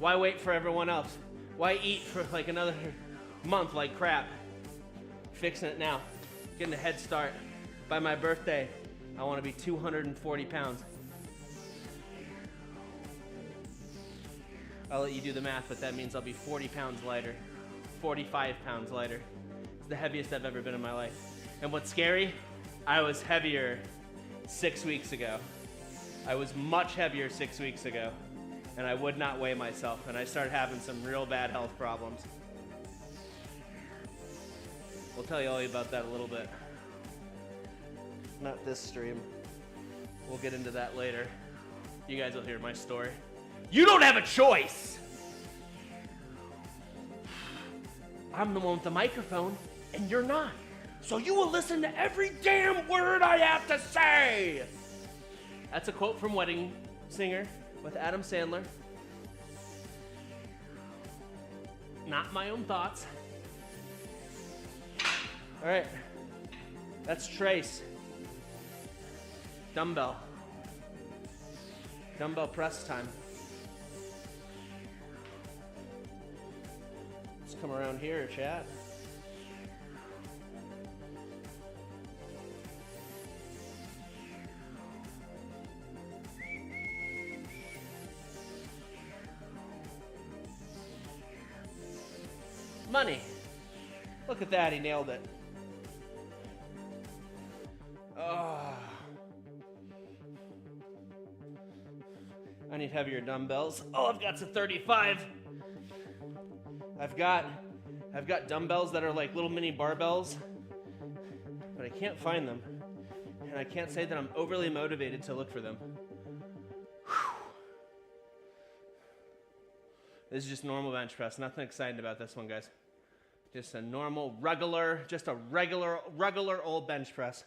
Why wait for everyone else? Why eat for like another month like crap? Fixing it now. Getting a head start. By my birthday, I want to be 240 pounds. I'll let you do the math, but that means I'll be 40 pounds lighter. 45 pounds lighter. It's the heaviest I've ever been in my life. And what's scary? I was heavier 6 weeks ago. I was much heavier 6 weeks ago, and I would not weigh myself, and I started having some real bad health problems. We'll tell you all about that a little bit. Not this stream. We'll get into that later. You guys will hear my story. You don't have a choice! I'm the one with the microphone, and you're not. So you will listen to every damn word I have to say! That's a quote from Wedding Singer with Adam Sandler. Not my own thoughts. All right, that's Trace. Dumbbell press time. Let's come around here, chat. Money. Look at that, he nailed it. Oh. I need heavier dumbbells. Oh, I've got some 35. I've got dumbbells that are like little mini barbells, but I can't find them. And I can't say that I'm overly motivated to look for them. Whew. This is just normal bench press. Nothing exciting about this one, guys. Just a normal, regular old bench press.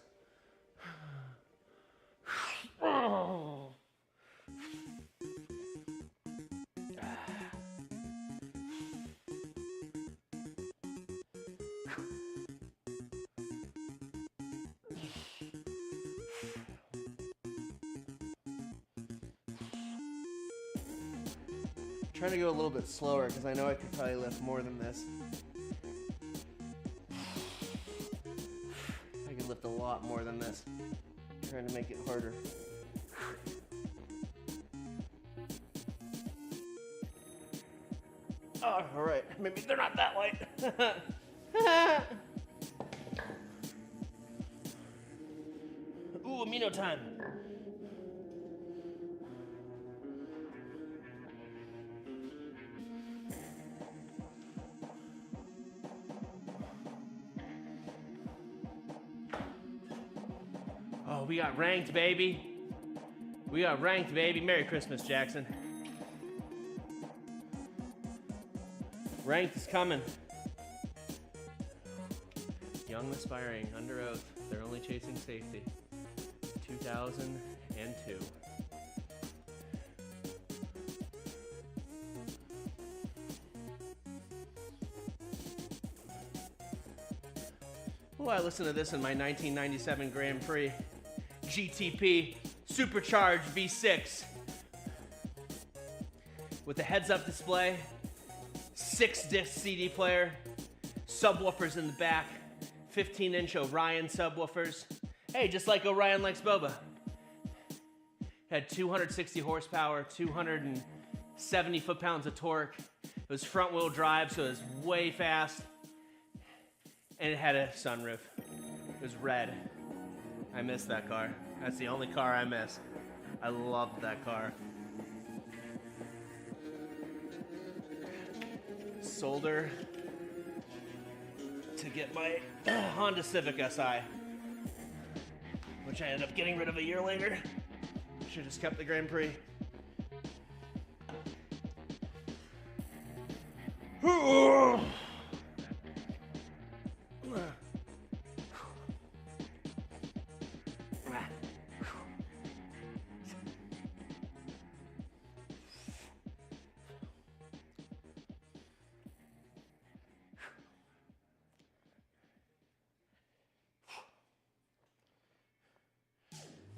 Trying to go a little bit slower because I know I could probably lift more than this. I could lift a lot more than this. Trying to make it harder. Oh, all right. Maybe they're not that light. Camino time. Oh, we got ranked, baby. We got ranked, baby. Merry Christmas, Jackson. Ranked is coming. Young, aspiring, under oath. They're only chasing safety. 2002. Oh, I listened to this in my 1997 Grand Prix. GTP Supercharged V6 with a heads-up display, 6-disc CD player, subwoofers in the back, 15-inch Orion subwoofers. Hey, just like Orion likes boba. Had 260 horsepower, 270 foot-pounds of torque. It was front-wheel drive, so it was way fast. And it had a sunroof. It was red. I miss that car. That's the only car I miss. I loved that car. Sold her to get my Honda Civic Si, which I ended up getting rid of a year later. Should have just kept the Grand Prix.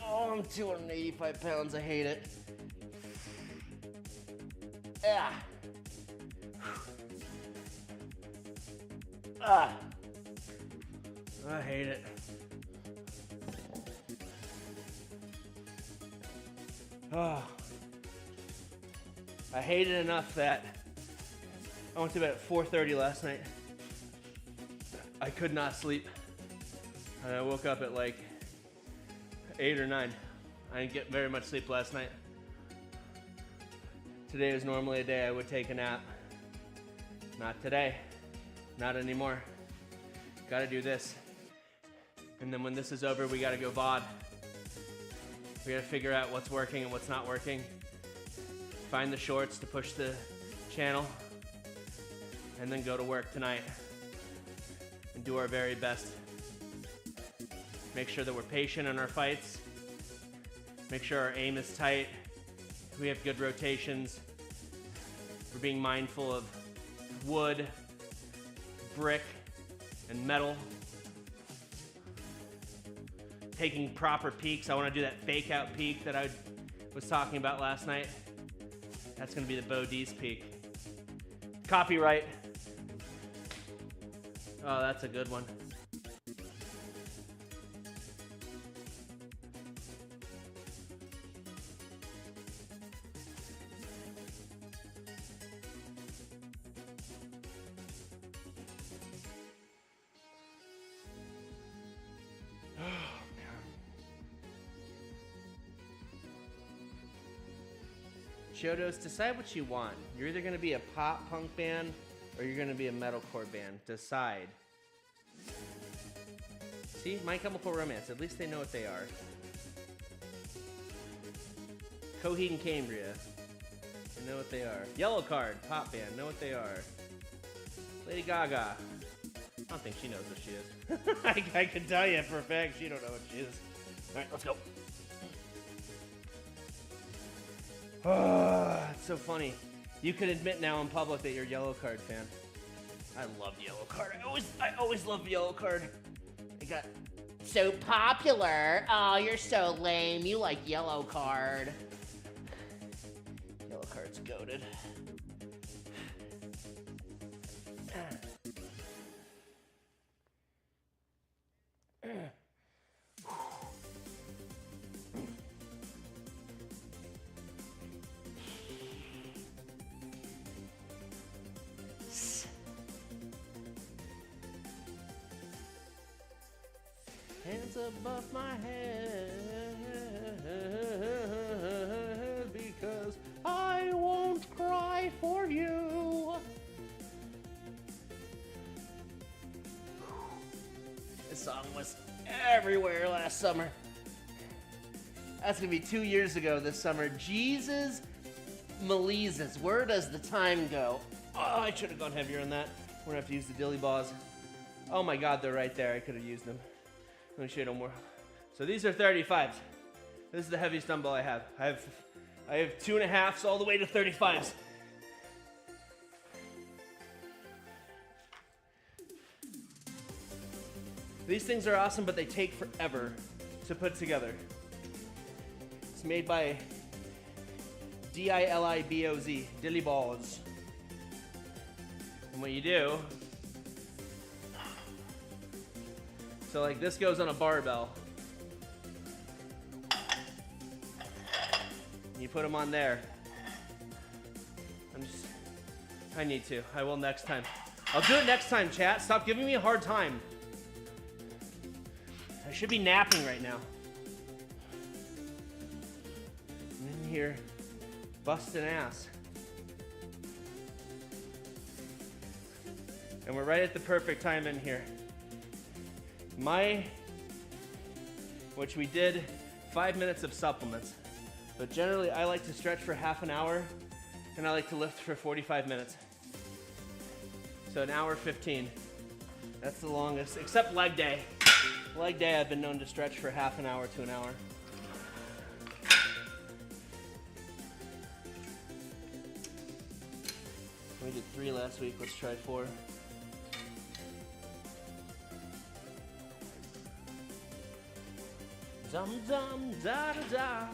Oh, I'm 285 pounds. I hate it. Ah. Ah. I hate it. Oh. I hate it enough that I went to bed at 4:30 last night. I could not sleep. And I woke up at like 8 or 9. I didn't get very much sleep last night. Today is normally a day I would take a nap. Not today. Not anymore. Gotta do this. And then when this is over, we gotta go VOD. We gotta figure out what's working and what's not working. Find the shorts to push the channel. And then go to work tonight. And do our very best. Make sure that we're patient in our fights. Make sure our aim is tight. We have good rotations. We're being mindful of wood, brick, and metal. Taking proper peaks. I want to do that fake out peak that I was talking about last night. That's going to be the BeauDeez peak. Copyright. Oh, that's a good one. BeauDeez, decide what you want. You're either going to be a pop punk band or you're going to be a metalcore band. Decide. See, My Chemical Romance. At least they know what they are. Coheed and Cambria. They know what they are. Yellow Card, pop band. Know what they are. Lady Gaga. I don't think she knows what she is. I can tell you for a fact she don't know what she is. All right, let's go. Oh, it's so funny. You can admit now in public that you're a Yellow Card fan. I love Yellow Card. I always love Yellow Card. They got so popular. Oh, you're so lame. You like Yellow Card. Yellow Card's goated. Hands above my head. song was everywhere last summer. That's gonna be 2 years ago this summer. Jesus Maleeses, where does the time go? Oh, I should have gone heavier on that. We're gonna have to use the dilly balls. Oh my God, they're right there. I could have used them. Let me show you no more. So these are 35s. This is the heaviest dumbbell I have. I have 2.5s all the way to 35s. These things are awesome, but they take forever to put together. It's made by DILIBOZ, Dilly Balls. And what you do, so like this goes on a barbell. You put them on there. I need to. I will next time. I'll do it next time, chat. Stop giving me a hard time. I should be napping right now. I'm in here busting ass. And we're right at the perfect time in here. Which we did 5 minutes of supplements. But generally I like to stretch for half an hour and I like to lift for 45 minutes. So an hour 15. That's the longest, except leg day. Leg day I've been known to stretch for half an hour to an hour. We did 3 last week, let's try 4. Dum dum da da da.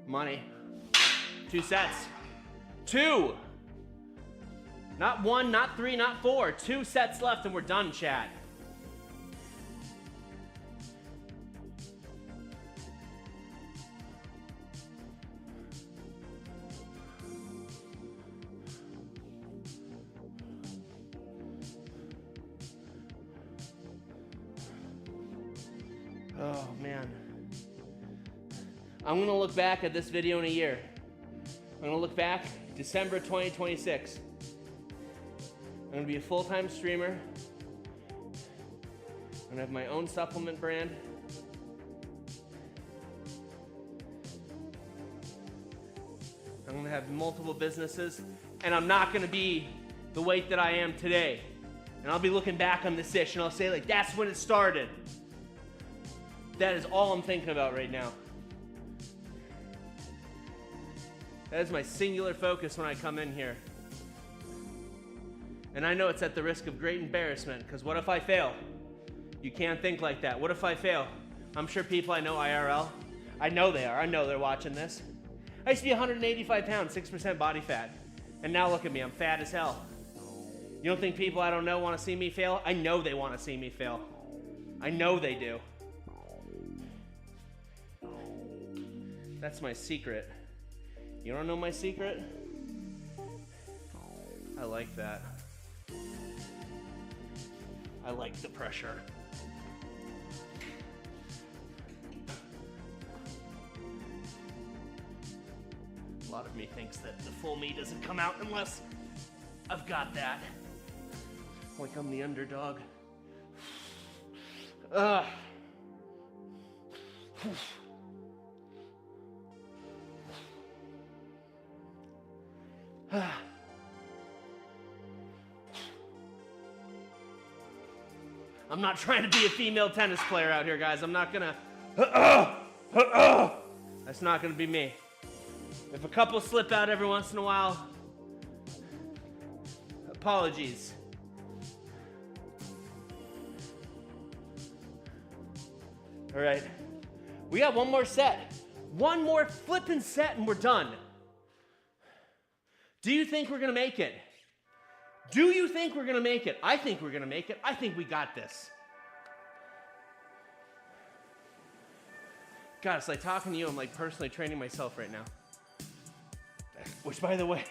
Money. 2 sets. 2. Not 1, not 3, not 4. 2 sets left and we're done, chat. Oh, man. I'm gonna look back at this video in a year. I'm gonna look back December 2026. I'm gonna be a full-time streamer. I'm gonna have my own supplement brand. I'm gonna have multiple businesses, and I'm not gonna be the weight that I am today. And I'll be looking back on this ish and I'll say like, that's when it started. That is all I'm thinking about right now. That is my singular focus when I come in here. And I know it's at the risk of great embarrassment, because what if I fail? You can't think like that. What if I fail? I'm sure people I know IRL, I know they are. I know they're watching this. I used to be 185 pounds, 6% body fat. And now look at me, I'm fat as hell. You don't think people I don't know want to see me fail? I know they want to see me fail. I know they do. That's my secret. You don't know my secret? I like that. I like the pressure. A lot of me thinks that the full me doesn't come out unless I've got that. Like I'm the underdog. Ugh. I'm not trying to be a female tennis player out here, guys. I'm not gonna. That's not gonna be me. If a couple slip out every once in a while, apologies. All right, we got one more set. One more flipping set and we're done. Do you think we're gonna make it? Do you think we're gonna make it? I think we're gonna make it. I think we got this. God, it's like talking to you. I'm like personally training myself right now. Which, by the way,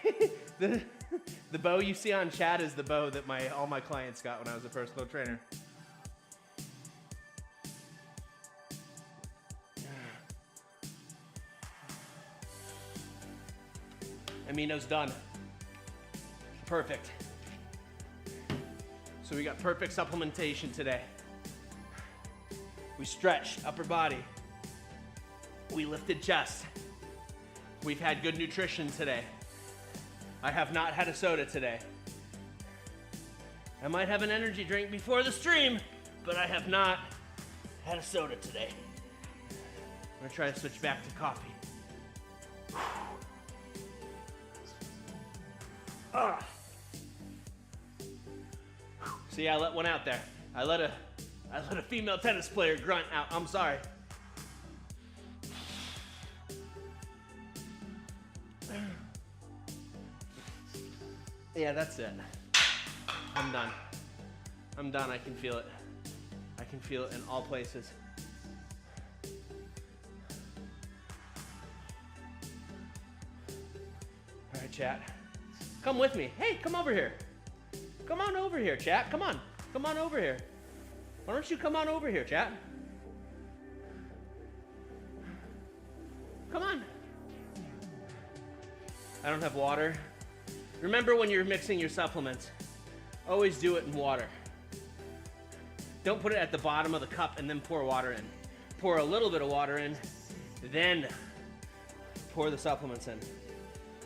the bow you see on chat is the bow that all my clients got when I was a personal trainer. Amino's done. Perfect. So we got perfect supplementation today. We stretched upper body. We lifted chest. We've had good nutrition today. I have not had a soda today. I might have an energy drink before the stream, but I have not had a soda today. I'm gonna try to switch back to coffee. See, I let one out there. I let a female tennis player grunt out. I'm sorry. Yeah, that's it. I'm done. I'm done. I can feel it. I can feel it in all places. All right, chat. Come with me. Hey, come over here. Come on over here, chat. Come on. Come on over here. Why don't you come on over here, chat? Come on. I don't have water. Remember when you're mixing your supplements, always do it in water. Don't put it at the bottom of the cup and then pour water in. Pour a little bit of water in, then pour the supplements in.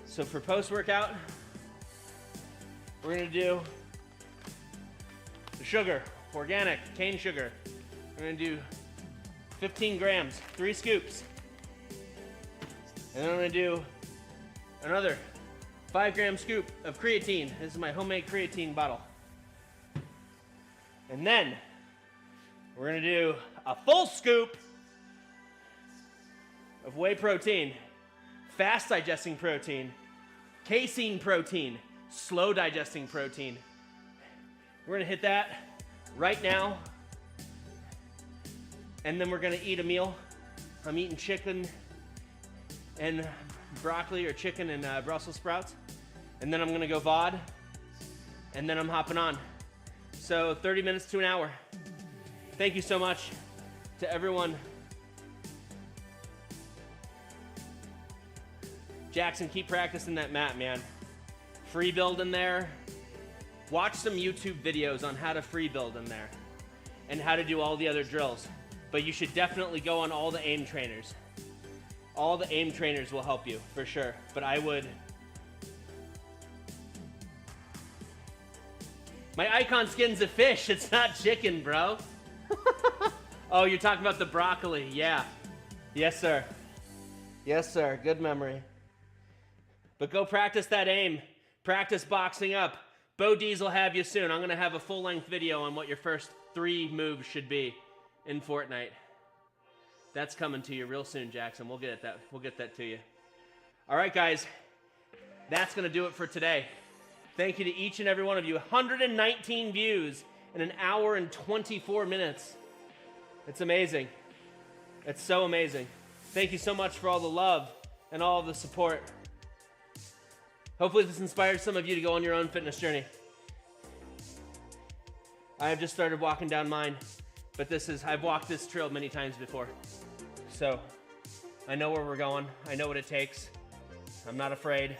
So for post-workout, we're gonna do the sugar, organic cane sugar. We're gonna do 15 grams, 3 scoops. And then I'm gonna do another 5-gram scoop of creatine. This is my homemade creatine bottle. And then we're gonna do a full scoop of whey protein, fast digesting protein, casein protein, slow digesting protein. We're gonna hit that right now. And then we're gonna eat a meal. I'm eating chicken and broccoli or chicken and Brussels sprouts. And then I'm gonna go VOD. And then I'm hopping on. So 30 minutes to an hour. Thank you so much to everyone. Jackson, keep practicing that mat, man. Free build in there. Watch some YouTube videos on how to free build in there and how to do all the other drills. But you should definitely go on all the AIM trainers. All the AIM trainers will help you for sure. But I would. My icon skin's a fish. It's not chicken, bro. Oh, you're talking about the broccoli. Yeah. Yes, sir. Yes, sir. Good memory. But go practice that AIM. Practice boxing up. BeauDeez will have you soon. I'm going to have a full-length video on what your first 3 moves should be in Fortnite. That's coming to you real soon, Jackson. We'll get that. We'll get that to you. All right, guys. That's going to do it for today. Thank you to each and every one of you. 119 views in an hour and 24 minutes. It's amazing. It's so amazing. Thank you so much for all the love and all the support. Hopefully this inspires some of you to go on your own fitness journey. I have just started walking down mine, but I've walked this trail many times before. So I know where we're going. I know what it takes. I'm not afraid.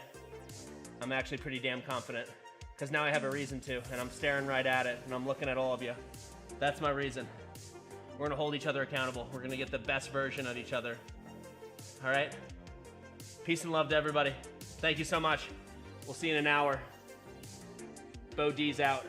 I'm actually pretty damn confident because now I have a reason to, and I'm staring right at it, and I'm looking at all of you. That's my reason. We're gonna hold each other accountable. We're gonna get the best version of each other. All right? Peace and love to everybody. Thank you so much. We'll see you in an hour. BeauDeez out.